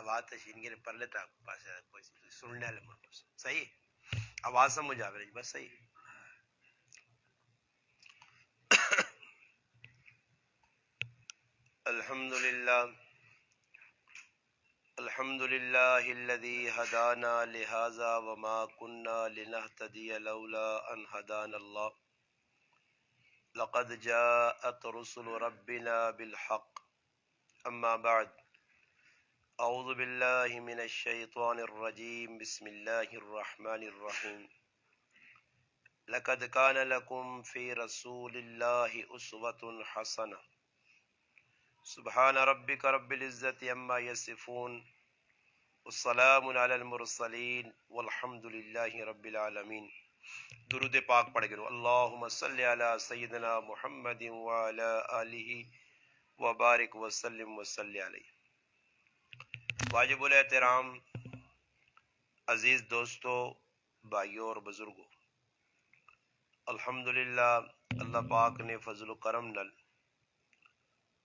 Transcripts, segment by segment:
آواز تشین کے پرلے تک پاس کوئی سننے والے من صحیح آواز سمجھ آ رہی بس صحیح. الحمد لله الذي هدانا لهذا وما كنا لنهتدي لولا أن هدانا الله لقد جاءت رسل ربنا بالحق أما بعد أعوذ بالله من الشيطان الرجيم بسم الله الرحمن الرحيم لقد كان لكم في رسول الله أسوة حسنة سبحان ربك رب العزة عما يصفون والسلام على المرسلين والحمد لله رب العالمين. درود پاک پڑھ گئے اللہم صلی علی سیدنا محمد وعلی آلہ وبارک وسلم وصلی علیہ. واجب الاحترام عزیز دوستو بھائیوں اور بزرگوں، الحمدللہ اللہ پاک نے فضل و کرم نل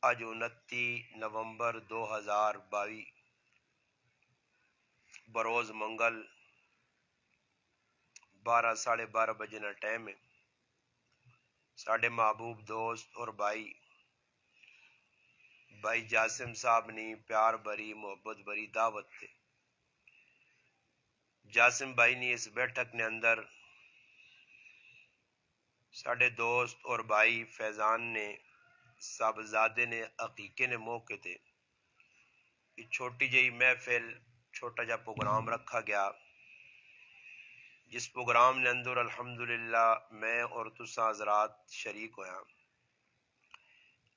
آج 29 نومبر 2022 بروز منگل 12:30 بجے نا ٹائم ہے. ساڑھے محبوب دوست اور بھائی جاسم صاحب نے پیار بری محبت بری دعوت تے جاسم بھائی نے اس بیٹھک نے اندر ساڑھے دوست اور بھائی فیضان نے صاحبزادے نے عقیقے نے موقع تے یہ چھوٹی جہی محفل چھوٹا جا پروگرام رکھا گیا، جس پروگرام نے اندر الحمدللہ میں اور تسا حضرات شریک ہویا.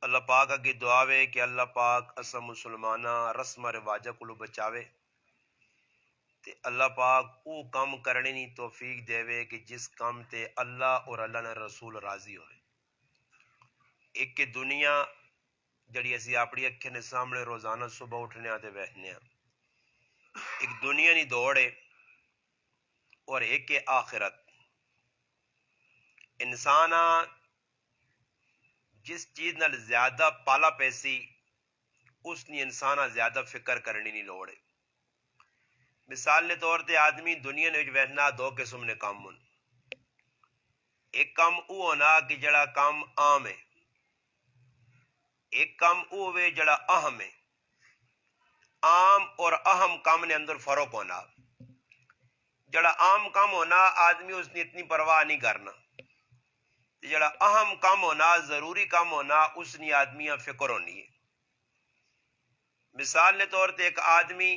اللہ پاک اگے دعا ہے کہ اللہ پاک اسا مسلمانہ رسم رواجہ کو بچاوے تے اللہ پاک او کام کرنے نی توفیق دے کہ جس کام تے اللہ اور اللہ نے رسول راضی ہوئے. ایک کہ دنیا جڑی اسی اپنی اکھیں نے سامنے روزانہ صبح اٹھنے آتے بیٹھنے ہیں، ایک دنیا نہیں دوڑے اور ایک کہ آخرت. انسان جس چیز نال زیادہ پالا پیسی اس نے انسان زیادہ فکر کرنی نہیں لوڑے. مثال کے طور تے آدمی دنیا نے بیٹھنا دو قسم نے کام ہون. ایک کام او ہونا کہ جڑا کام عام ہے، ایک کام او ہوئے جڑا اہم ہے. عام اور اہم کام نے اندر فرق ہونا. جڑا عام کام ہونا آدمی اس نے اتنی پرواہ نہیں کرنا، جڑا اہم کام ہونا ضروری کام ہونا اس نے آدمیاں فکر ہونی ہے. مثال کے طور تے ایک آدمی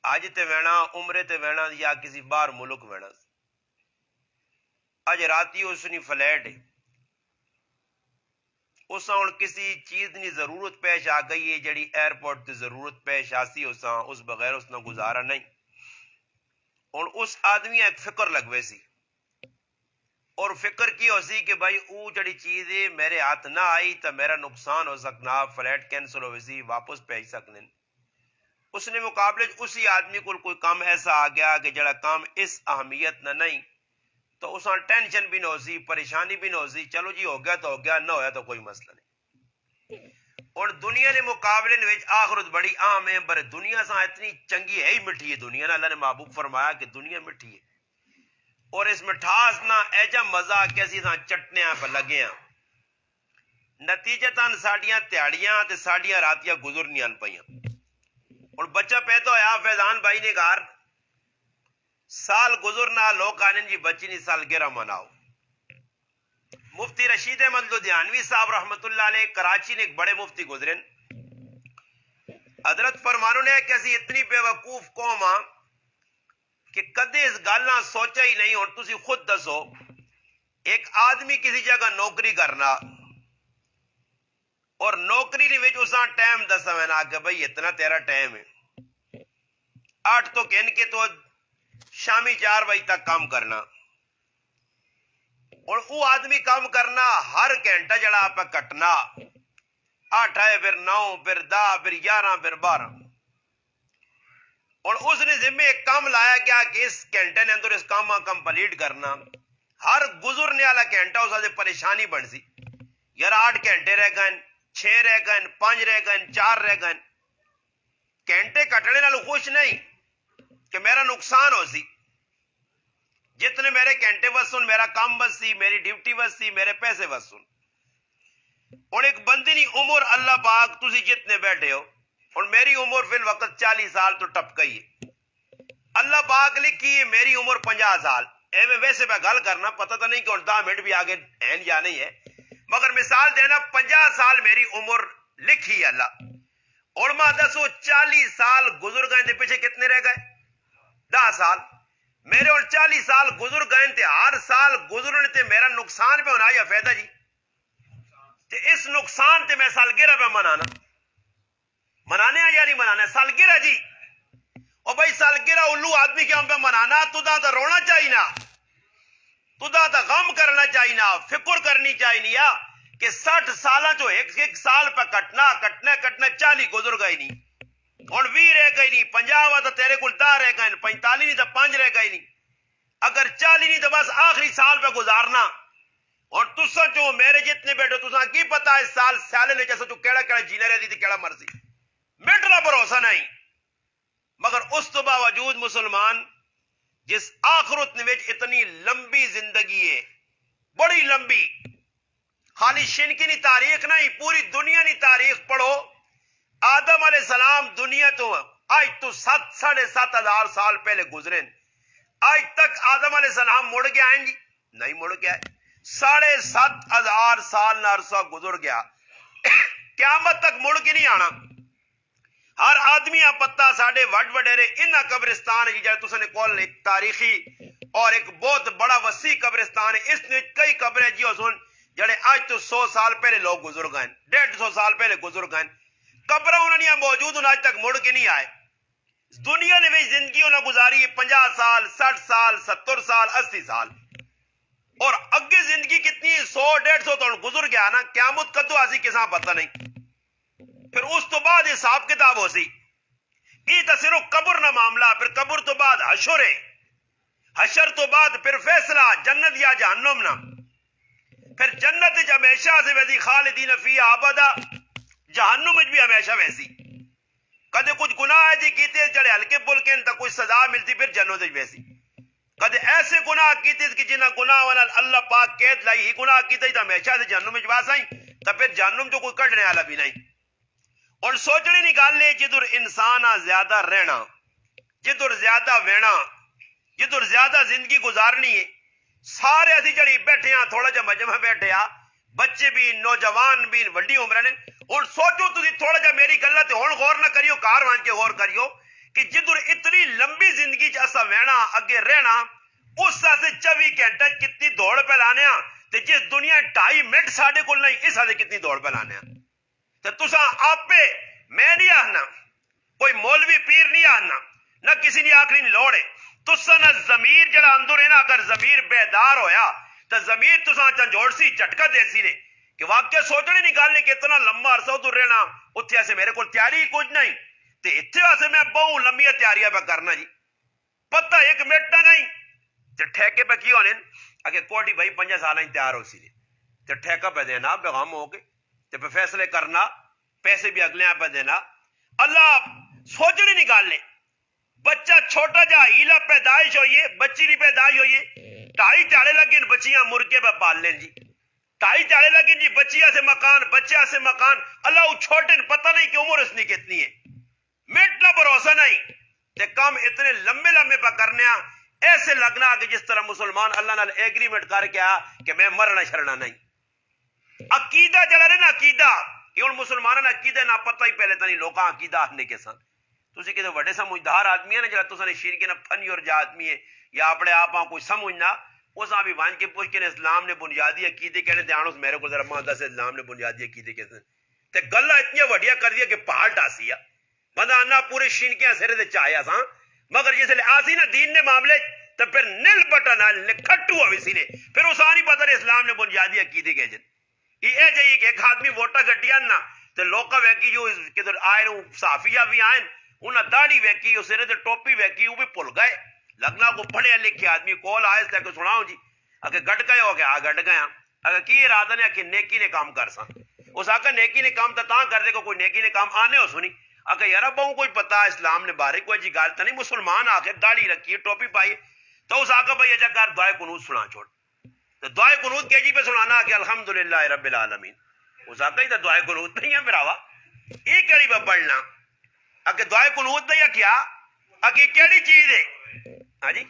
آج تے وینا عمرے تے وینا یا کسی باہر ملک وینا، اج راتی اس نے فلیٹ ہے، اساں ہن کسی چیز کی ضرورت پیش آ گئی ہے جڑی ایئرپورٹ تے ضرورت پیش آسی اساں اس بغیر اس نے گزارا نہیں. ہن اس آدمی ایک فکر لگوے سی، اور فکر کی ہو سی کہ بھائی او جڑی چیز ہے میرے ہاتھ نہ آئی تو میرا نقصان ہو سکنا، فلیٹ کینسل ہو سی واپس بھیج سکنے. اس نے مقابلے اسی آدمی کو کوئی کام ایسا آ گیا کہ جڑا کام اس اہمیت نہ نہیں تو اس ٹینشن بھی نہ ہو سی، پریشانی بھی نہ ہو سی، چلو جی ہو گیا تو ہو گیا، نہ ہویا تو کوئی مسئلہ نہیں. اور دنیا نے مقابلے وچ آخرت بڑی اہم ہے، پر دنیا سا اتنی چنگی ہے ہی مٹھی ہے. دنیا نے اللہ نے محبوب فرمایا کہ دنیا مٹھی ہے، اور اس مٹھاس نہ ایجا مزہ کہ اسی سا چٹنے پہ لگے ہیں. نتیجتاً ساڈیاں تیاڑیاں تے ساڈیاں راتیاں گزرنیاں پئیاں. اور بچہ پیدا ہویا فیضان بھائی نے گھر سال گزرنا، لوگ آنے جی بچی نہیں سال گرہ مناؤ. مفتی رشید احمد لدھیانوی صاحب رحمت اللہ علیہ کراچی نے ایک بڑے مفتی گزرن، حضرت فرمانوں نے کہ اسی اتنی بے وقوف قوم ہاں کہ کدے اس گل نہ سوچا ہی نہیں. اور تسی خود دسو ایک آدمی کسی جگہ نوکری کرنا اور نوکری نے وچ اساں ٹائم دسا میں نا کہ بھئی اتنا تیرا ٹائم ہے، 8 تو کہن کے تو شامی 4 بجے تک کام کرنا. اور وہ آدمی کام کرنا ہر گھنٹہ جڑا آپ کٹنا 8 ہے پھر 9 پھر 10 پھر 11 پھر 12. اور اس نے ذمہ ایک کام لایا گیا کہ اس گھنٹے نے اندر اس کام کمپلیٹ کرنا. ہر گزرنے والا گھنٹہ اس سے پریشانی بن سی، یار 8 گھنٹے رہ گئے، 6 رہ گئے، 5 رہ گئے، 4 رہ گئے. گھنٹے کٹنے نال خوش نہیں کہ میرا نقصان ہو سی. جتنے میرے گھنٹے وسن میرا کام وسی, میری ڈیوٹی وسی, میرے پیسے وسن. ہوں ایک بندی دی عمر اللہ پاک تسی جتنے بیٹھے ہو, ہوں میری عمر فی الوقت 40 سال تو ٹپ گئی ہے. اللہ پاک لکھی ہے میری عمر 50 سال. ایویں ویسے میں گل کرنا پتہ تو نہیں کہ 10 منٹ بھی آگے ہیں یا نہیں ہے, مگر مثال دینا 50 سال میری عمر لکھی ہے اللہ. اور ماں دسو 40 سال گزر گئے پیچھے کتنے رہ گئے؟ 10 سال. میرے اور 40 سال گزر گئے تے ہر سال گزرنے تے میرا نقصان پہ ہونا یا فائدہ جی؟ تے اس نقصان تے میں سالگرہ پہ منانے یا نہیں منانا؟ سالگرہ جی. اور بھائی سالگرہ الو آدمی کے ہم پہ منانا تو دا رونا چاہیے نا, تو دا غم کرنا چاہیے نا, فکر کرنی چاہیے نا کہ 60 سالہ جو ایک سال پہ کٹنا 40 گزر گئے نہیں, اور 20 رہ گئی نہیں, 50 تو تیرے کو 10 رہ گئے, 45 نہیں تو 5 رہ گئی نہیں, اگر 40 نہیں تو بس آخری سال پہ گزارنا. اور تسا جو میرے جتنے بیٹھے تسا کی پتا اس سال سالے نے جیسا جو کیڑا جینے رہتی تھی کیڑا مرضی میٹرا بھروسہ نہیں. مگر اس تو باوجود مسلمان جس آخرت وچ اتنی لمبی زندگی ہے, بڑی لمبی, خالی شنکی نی تاریخ نہیں پوری دنیا نی تاریخ پڑھو. آدم علیہ السلام دنیا تو آج تو 7,500 سال پہلے گزرے, آج تک آدم علیہ السلام مڑ کے آئیں گی نہیں مڑ کے آئے. 7,500 سال نہ عرصہ گزر گیا, قیامت تک مڑ کے نہیں آنا. ہر آدمی پتا ساڈے وڈ وڈیرے انہاں قبرستان ہے جڑے تساں نے کول ایک تاریخی اور ایک بہت بڑا وسیع قبرستان ہے. اس نے کئی قبریں جی سن جڑے آج تو 100 سال پہلے لوگ گزر گئے, 150 سال پہلے گزر گئے. قبریں انہوں نے موجود آج تک مڑ کے نہیں آئے. دنیا نے بھی زندگی انہوں نے گزاری ہے 50 سال 60 سال 70 سال 80 سال, اور اگے زندگی کتنی 100 150 تو گزر گیا نا. قیامت کدو آسی کساں پتہ نہیں. پھر اس تو بعد حساب کتاب ہو سی. یہ تو صرف قبر نہ معاملہ, پھر قبر تو بعد حشر ہے, حشر تو بعد پھر فیصلہ جنت یا جہنم نہ. پھر جنت ہمیشہ سے ویسی خالدین فیہا ابدا, جہنم بھی ہمیشہ ویسی. کدے کچھ گناہ جی کیتے جڑے ہلکے پھلکے تو کوئی سزا ملتی پھر جنت ویسی. کدے ایسے گناہ کیتے کہ جنہ گناہ والا اللہ پاک قید لائی ہی گناہ کیتے تو ہمیشہ سے جہنم واس آئی, تو پھر جہنم جو کوئی کڈنے والا بھی نہیں. اور سوچنے نہیں گل ہے جدھر انسان زیادہ رہنا, جدھر زیادہ وینا, جدھر زیادہ زندگی گزارنی ہے. سارے اسی جڑی بیٹھے ہاں تھوڑا جا مجمع بیٹھے ہاں, بچے بھی نوجوان بھی وڈی عمر نے. ہوں سوچو تھی تھوڑا جا میری گل تے ہوں غور نہ کریو, کار وان کے غور کریو کہ جدھر اتنی لمبی زندگی چا وہنا اگے رہنا, اس سے 24 گھنٹے کتنی دوڑ پہ لانے ہاں, تے جس دنیا 2.5 منٹ ساڈے کول نہیں اس سے کتنی دوڑ پہ لانے ہاں. تے تساں آپ پہ میں نہیں آنا, کوئی مولوی پیر نہیں آنا, نہ کسی نے آخری لوڑ ہے. تساں نہ ضمیر جڑا اندر ہے نا, اگر ضمیر بیدار ہویا تو ضمیر تساں چنجوڑ سی جھٹکا دے سی نے کہ واقعہ سوچنے نہیں گل کہ اتنا لمبا عرصہ ادھر رہنا, اتنے ایسے میرے کو تیاری کچھ نہیں, تے اتنے واسے میں بہت لمبی تیاریاں پہ کرنا جی, پتہ 1 منٹ نہیں. تے ٹھیکے پہ کی ہونے اگے کوٹی بھائی 5 سال تیار ہو سی, تے ٹھیکہ پہ دینا بیغام ہو کے, تے پہ فیصلے کرنا, پیسے بھی اگلے پہ دینا. اللہ سوچنے نہیں گل ہے. بچہ چھوٹا جا ہیلا پیدائش ہوئیے, بچی کی پیدائش ہوئیے, 2.5 چالے لگے بچیاں مرغے پہ پال لیں جی, 2.5 چالے لگے جی بچیا سے مکان, بچہ سے مکان. اللہ چھوٹے پتہ نہیں کہ عمر اس نے کتنی ہے, منٹ نہ بھروسہ نہیں. تے کام اتنے لمبے لمبے پہ کرنے ایسے لگنا کہ جس طرح مسلمان اللہ نال ایگریمنٹ کر کے آ کہ میں مرنا شرنا نہیں. عقیدہ چلا رہے نا, عقیدہ کہ ہوں مسلمانوں نے عقیدہ نہ پتہ ہی پہلے تھی لوگ عقیدہ آنے کے سن. تسی کسی وڈے سمجھدار آدمی ہے نا جڑا تساں نے شیر کے نا فنی اور جا آدمی ہے یا اپنے آپ کوئی سمجھنا, اس بھی وان کے پوچھ کے اسلام نے بنیادی عقیدے کہنے دھیان اس میرے کو ذرا ماں سے اسلام نے بنیادی عقیدے کہتے تے گلا اتنی وڈیا کر دیا کہ پہاڑ ٹاسی بندہ آنا پورے شینکیاں سرے دے چاہیا سا, مگر جس لئے آسی نا دین نے معاملے تو پھر نل بٹن کھٹو ہوئی سی نے, پھر اس آنی پتہ نہیں اسلام نے بنیادی عقیدے کے جن یہ جائیے کہ ایک آدمی ووٹا گڈیا نا تے لوکا ویکی جو کدھر آئے صحافیہ بھی آئے, انہاں داڑھی ویکی اس سرے تے ٹوپی ویکی, وہ بھی بھول گئے. لگنا کو پڑھے لکھے آدمی کول آئے اس کہ سناؤ جی اگر گٹ گئے ہو گیا گٹ گیا, اگر کی ارادہ نے کہ نیکی نے کام کر سا, اس آکا نیکی نے کام تا کر دے کو کوئی نیکی نے کام آنے ہو سنی, آکے یارا بہوں کوئی پتا اسلام نے بارے کوئی جی گالتا نہیں مسلمان آکے داڑھی رکھی ٹوپی پائی تو اس آقا بھائی اجا کر دعائے قنوت سنا چھوڑ تو دعائے قنوت کے جی پہ سنانا کہ الحمدللہ رب العالمین اس آقا ہی تو دعائے قنوت نہیں ہے براوا یہ کیڑی پہ پڑھنا آکے دعائے قنوت نہیں ہے کیا آکے کیڑی چیز ہے ہاں جی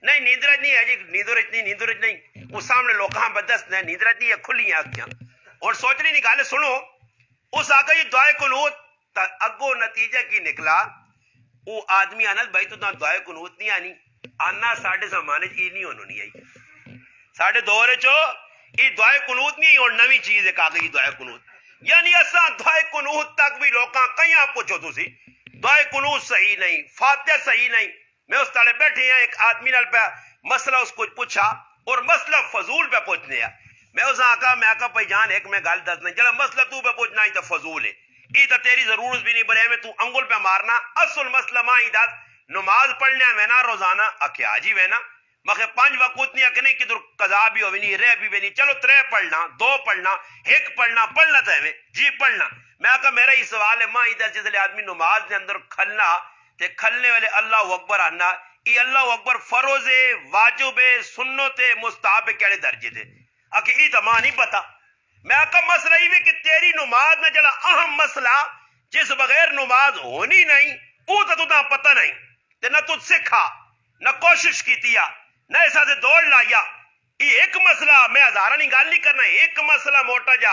نہیں نیندرج نہیں ہے جی نیندرج نہیں وہ سامنے لوکاں بدست نے نیندرج نہیں ہے کھلی آنکھیاں اور سوچنے نکالے سنو اس آقا یہ دعائے قنوت اگو نتیجہ کی نکلا وہ آدمی آنا بھائی تو دعائے قنوت نہیں آنی آنا ساڑھے زمانے چ نہیں انہوں نہیں آئی ساڑھے دورے چو یہ دعائے قنوت نہیں اور نوی چیز ہے کاغذی دعائے قنوت یعنی اساں دعائے قنوت تک بھی لوکاں کہیں آپ پوچھو تسی دعائے قنوت صحیح نہیں فاتحہ صحیح نہیں میں اس تڑے بیٹھے ہیں ایک آدمی نال پہ مسئلہ اس کو پوچھا اور مسئلہ فضول پہ پوچھنے میں اس آقا پہ جان ایک میں گل دس نہیں چلا مسئلہ تو پہ پوچھنا ہی تو فضول ہے یہ تو تیری ضرورت بھی نہیں بنے میں تو انگل پہ مارنا اصل مسئلہ ماں ہی دس نماز پڑھنے میں نا روزانہ اکیا جی میں نا مخے 5 وقت نہیں کہ نہیں کدھر قضا بھی ہوئی نہیں رہ بھی نہیں چلو 3 پڑھنا 2 پڑھنا 1 پڑھنا تو ہے جی پڑھنا میں کہا میرا ہی سوال ہے ماں ادھر جس آدمی نماز کے اندر کھلنا تے کھلنے والے اللہ اکبر آنا یہ اللہ اکبر فروز واجب سنت مستحب کیڑے درجے تھے اکہ یہ تو ماں نہیں پتا میں کہا مسئلہ یہ کہ تیری نماز نہ چلا اہم مسئلہ جس بغیر نماز ہونی نہیں وہ تو تجھے پتہ نہیں تے نہ تجھ سکھا نہ کوشش کیتیا نہ ایسا سے دوڑ لایا یہ ایک مسئلہ میں ہزارہ نہیں گال نہیں کرنا ایک مسئلہ موٹا جا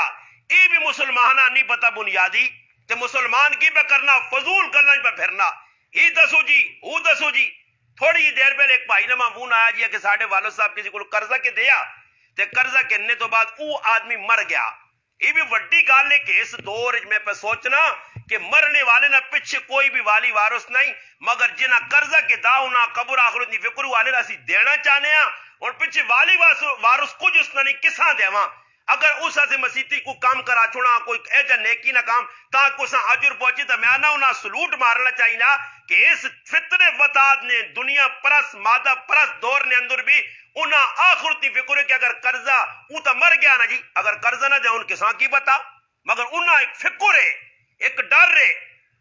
یہ بھی مسلمانہ نہیں پتا بنیادی تے مسلمان کی پہ کرنا فضول کرنا پہ پھرنا ہی دسو جی وہ دسو جی تھوڑی ہی دیر پہلے ایک بھائی نما فون آیا جی کہ ساڑھے والد صاحب کسی کو قرضہ کے دیا تے قرضہ کرنے تو بعد وہ آدمی مر گیا یہ بھی وڈی گال ہے کہ اس دور میں پہ سوچنا کہ مرنے والے نہ پیچھے کوئی بھی والی وارث نہیں مگر جنہ قرضہ کے داؤ نہ قبر آخرت نہیں فکر والے نہ سی دینا چاہنے ہیں اور پیچھے والی وارث کچھ اس نے نہیں کساں دیواں اگر اس سے مسیحی کو کام کرا چھوڑا کوئی ایجا نیکی نہ کام تاکہ اساں اجر پہنچے تو میں آنا انہاں سلوٹ مارنا چاہیے کہ اس فطر وطاد نے دنیا پرس مادہ پرس دور نے اندر بھی انہاں آخرتی فکر ہے کہ اگر قرضہ وہ تو مر گیا نا جی اگر قرضہ نہ جاؤ ان کساں کی بتا مگر انہاں ایک فکر ہے ایک ڈر ہے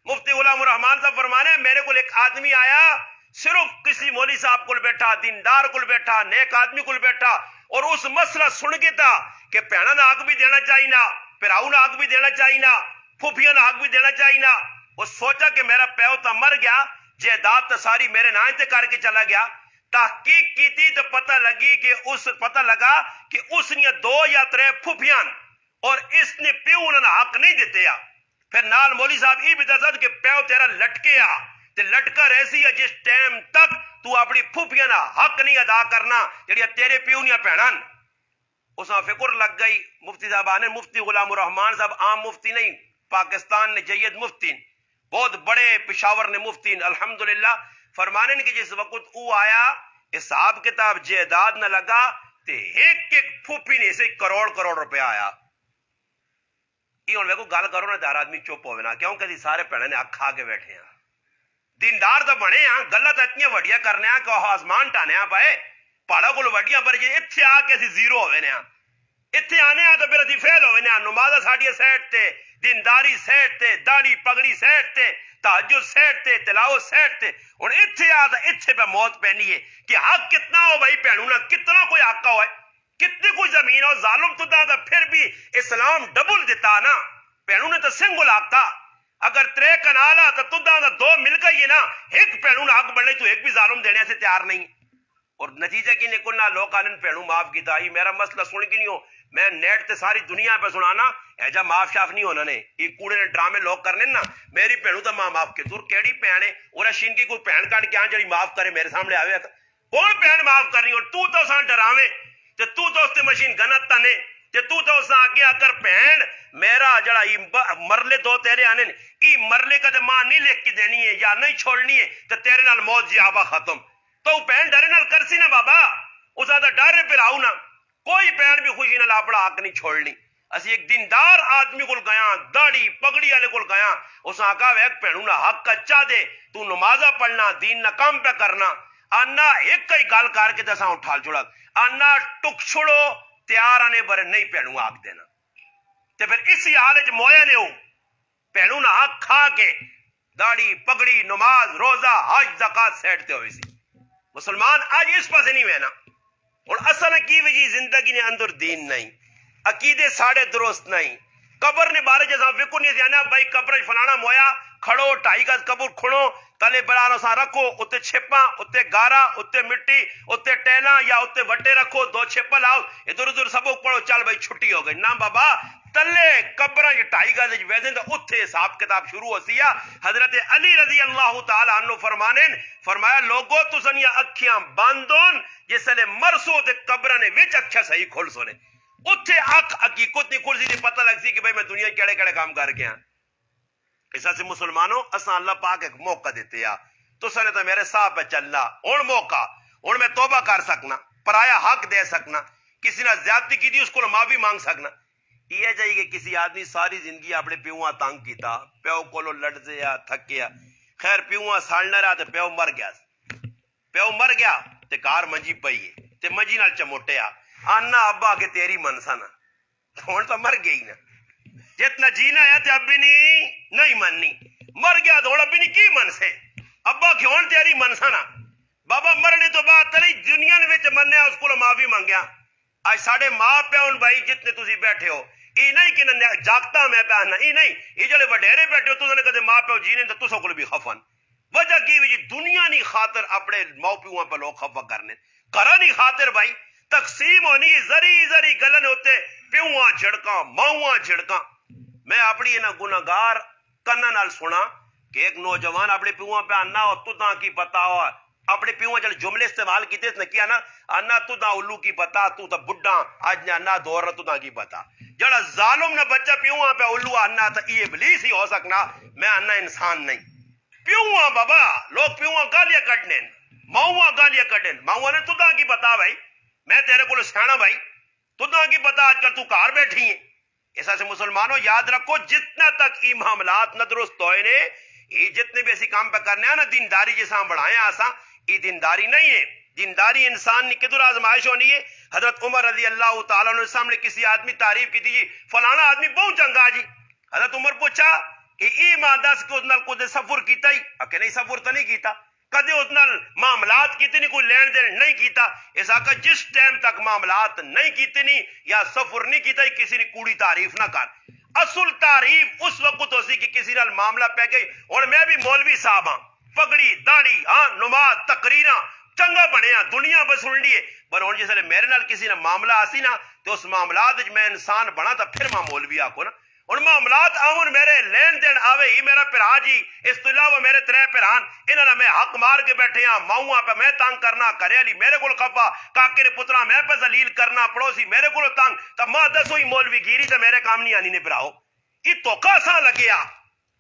مفتی غلام الرحمان صاحب فرمانے میرے کو ایک آدمی آیا صرف کسی مولوی صاحب کو بیٹھا دیندار کو بیٹھا نیک آدمی کو بیٹھا اور اس مسئلہ سن کے تھا کہ پیڑا نہ حق بھی دینا چاہیے نا پراؤ نہ حق بھی دینا چاہیے نا پھوپھیاں نہ حق بھی دینا چاہیے نا وہ سوچا کہ میرا پیو تو مر گیا جائیداد تو ساری میرے نام تے کر کے چلا گیا تحقیق کی تھی تو پتہ لگا کہ اس نے 2 یا 3 پھوپھیاں اور اس نے پیو انہوں حق نہیں دیتے یا پھر نال مولوی صاحب یہ بھی دسا کہ پیو تیرا لٹکے آ تے لٹکا رہسی ہے جس ٹائم تک تو اپنی پھوپھیاں دا حق نہیں ادا کرنا جڑی تیرے پیو نیاں بہناں اساں فکر لگ گئی مفتی صاحب آنے مفتی غلام الرحمان صاحب عام مفتی نہیں پاکستان نے جید مفتی بہت بڑے پشاور نے مفتی الحمدللہ فرمانے کہ جس وقت او آیا حساب کتاب جائیداد نہ لگا تے ایک پھوپھی نے سے کروڑ روپے آیا یہ ہوں گل کرو نا 4 آدمی چپ ہوئے نا کیوں کہ سارے پیڑے نے اکھ کھا کے بیٹھے ہیں دیندار تو بنے ہیں گلا تو اتنی وڈیاں کرنے ہیں کہ آسمان ٹانے پائے پہاڑوں کو وڈیاں پر جی اتنے آ کے اسی زیرو ہوئے نے اتنے آنے تو پھر اسی فیل ہوئے نے نمازہ ساڑی سیٹ تے دینداری سیٹ تے داڑھی پگڑی سیٹ تے تہجد سیٹ تے تلاوت سیٹ تے اور اتنے آ تو اتنے پہ موت پہنی ہے کہ حق کتنا ہو بھائی پہنوں نا کتنا کوئی حق ہوئے کتنی کوئی زمین ہو ظالم تو دا پھر بھی اسلام ڈبل دیتا نا پہنوں نے تو سنگل حق تھا اگر 3 کنالا تو تدا دا 2 مل گئی نا ایک پہنوں نا حق بڑھنے تو ایک بھی ظالم دینے سے تیار نہیں اور نتیجہ کی نکلنا لوگ آنن پہنوں معاف کی تھا یہ میرا مسئلہ سن کی نہیں ہو میں نیٹ تے ساری دنیا پہ سنانا ایجا معاف شاف نہیں ہونا نے یہ کوڑے نے ڈرامے لوگ کرنے نا میری پہنوں تو ماں معاف کے دور کیڑی پہنے اور شین کی کوئی پہن کاٹ کے جڑی معاف کرے میرے سامنے آوے کون پہن معاف کرنی اور تو سان ڈراوے تے تو اس تے مشین گنت تنے تے تو اس آگے آ کر پہن میرا جڑا مرلے 2 تیرے آنے ای مرلے کا ماں نہیں لکھ کے دینی ہے یا نہیں چھوڑنی ہے تے تیرے نال موت جی آبا ختم تو پہن ڈرے نال کرسی نا بابا اس آدھا ڈر پھر آؤ نا کوئی پہن بھی خوشی نال اپنا حق نہیں چھوڑنی اسی ایک دیندار آدمی کو گیا داڑھی پگڑی والے کو گیا اس آقا ویک پہنوں نا حق کچا دے تو نمازہ پڑھنا دین نہ کام پہ کرنا آنا ایک کئی گال کار کے دساں اٹھال چھوڑا آنا ٹک چھوڑو تیار آنے بارے نہیں پہنوں آگ دینا تے پھر اسی حال مویا نے ہو پہنوں نہ حق کھا کے داڑھی پگڑی نماز روزہ حج زکات سیٹتے ہوئے سی مسلمان آج اس پاس نہیں ہوئے نا اور اصل کی وجہ زندگی نے اندر دین نہیں عقیدے ساڑے درست نہیں قبر نے بارے جیسا فکر نہیں جانا بھائی قبر فلانا مویا کھڑو 2.5 گز قبر کھڑو تلے بلانو سا رکھو اتے چھپا اتے گارا اتے مٹی اتے ٹیلا یا اتے وٹے رکھو 2 چھپا لاؤ ادھر ادھر سبق پڑھو چل بھائی چھٹی ہو گئی نا بابا تلے قبر 2.5 گز ویسے تو اتھے حساب کتاب شروع ہو سی حضرت علی رضی اللہ تعالی عنہ فرمایا لوگو تسنیا اکھیاں باندون جس لے مرسو تے قبر نے وچ اکھیا صحیح کھول سونے اتھے اکھ حقیقت نہیں کھل سی پتہ لگ سی کہ بھائی میں دنیا کیڑے کیڑے کام کر گیا اس سے مسلمانوں اساں اللہ پاک ایک موقع دیتے ہیں تو سنے تو میرے ساتھ پہ چلنا ہن موقع ہن میں توبہ کر سکنا پرایا حق دے سکنا کسی نے زیادتی کی دی اس کو معافی مانگ سکنا یہ جائے کہ کسی آدمی ساری زندگی اپنے پیواں تنگ کیتا پیو کولو لڑتے یا تھکیا خیر پیواں ساڑنا رہا تے پیو مر گیا تے کار منجی پئی ہے تے منجی نال چموٹیا آنا ابا کہ تیری منسا نا ہن تو مر گئی نا جتنا جینا ہے تے ابھی نہیں مننی مر گیا تو ابھی نہیں کی من سے ابا کہ ہن تیری منسا نا بابا مرنے تو بعد تری دنیا نے وچ منیا اس کو معافی مانگیا آج ساڑے ماں پیون بھائی جتنے تسی بیٹھے ہو یہ نہیں کہ جاگتا میں پہنا یہ نہیں یہ جلے وڈیرے بیٹھے ہو تو نے کدے ماں پیو جینے تو تسو کو بھی خفن وجہ کی وجہ دنیا نہیں خاطر اپنے ماں پیواں پہ لوگ خفا کرنے کرا نہیں خاطر بھائی تقسیم ہونی زری گلن ہوتے پیواں جھڑکاں ماواں جھڑکاں میں اپنی انہاں گناہگار کناں نال سنا کہ ایک نوجوان اپنے پیواں پہ آنا ہو تو تاں کی پتا ہو اپنے پیواں جل جملے استعمال کیتے اس نے کیا نا انا تو تاں الو کی پتا تو تا بڈھا آج انا دور تو تاں کی پتا جڑا ظالم نہ بچہ پیواں پہ الو انا تا یہ ابلیس ہی ہو سکنا میں انا انسان نہیں پیواں بابا لوگ پیواں گالیاں کڈنے ماواں گالیاں کڈنے ماواں نے تو تاں کی پتا بھائی میں تیرے کو سیاںا بھائی تو تاں کی پتا آج کل تو گھر بیٹھی ہیں ایسا سے مسلمانوں یاد رکھو جتنا تک یہ معاملات نہ درست ہوئے نے یہ جتنے بھی ایسی کام پہ کرنے ہیں نا دینداری جیسا بڑھائیں آسا یہ دینداری نہیں ہے دینداری انسان نے کدھر آزمائش ہونی ہے حضرت عمر رضی اللہ تعالیٰ عنہ سامنے کسی آدمی تعریف کی تھی فلانا آدمی بہت چنگا جی حضرت عمر پوچھا کہ ایمان دس کہ اس نال کدے سفر کیتا ہی کہ نہیں سفر تو نہیں کیتا کدے اس نال معاملات کیتے نہیں کوئی لین دین نہیں کیتا اس آقا جس ٹائم تک معاملات نہیں کیتے نہیں یا سفر نہیں کیتا ہی کسی نے کوڑی تعریف نہ کر اصل تعریف اس وقت ہو سی کہ کسی نال معاملہ پہ گئی اور میں بھی مولوی صاحب ہاں پگڑی داڑھی ہاں نماز تقریراں چنگا بنیا دنیا بس سن لیے پر ہوں جس میرے نال کسی نے معاملہ آسی نا تو اس معاملات میں انسان بنا تو پھر ماں مولوی آکو نا اور معاملات آون میرے لین دین آوے ہی میرا پھرا جی اس تو علاوہ میرے 3 پھران انہاں میں حق مار کے بیٹھے ہاں ماؤں پہ میں تنگ کرنا کرے علی میرے کو خفا کاکے نے پترا میں پہ ذلیل کرنا پڑوسی میرے کو تنگ تو ماں دسو ہی مولوی گیری تو میرے کام نہیں آنی نے پھراؤ یہ توکا سا لگیا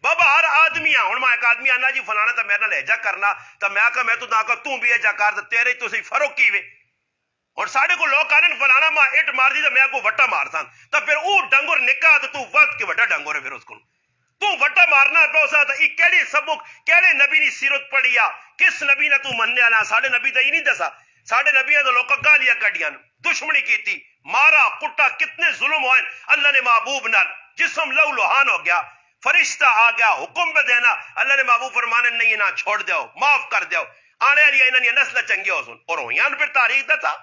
بابا ہر آدمی ہوں میں ایک آدمی آنا جی فلانا تو میرے نال ایجا کرنا تو میں آکا میں تو نہ تو بھی ایجا کر تیرے تو سی فرق کی وے اور ساڑھے کو لوگ کہنے فلانا ماں اٹ مار دی تو میں کو وٹا مار سان تو پھر او ڈنگر نکا تو وقت کے وٹا ڈنگر ہے پھر اس کو تو وٹا مارنا تو سا تو یہ کیڑی سبق کیڑے نبی نے سیرت پڑھیا کس نبی نے تو مننے والا ساڑھے نبی تو یہ نہیں دسا ساڑھے نبی نے تو لوگ گالیاں کڈیاں دشمنی کی تھی مارا کٹا کتنے ظلم ہوئے اللہ نے محبوب نال جسم لو لوہان ہو گیا فرشتہ آ گیا حکم پہ دینا اللہ نے محبوب فرمانے نہیں نہ چھوڑ دیو معاف کر دیو آنے والی انہاں نسل چنگی ہو سن اور ہویاں پھر تاریخ دسا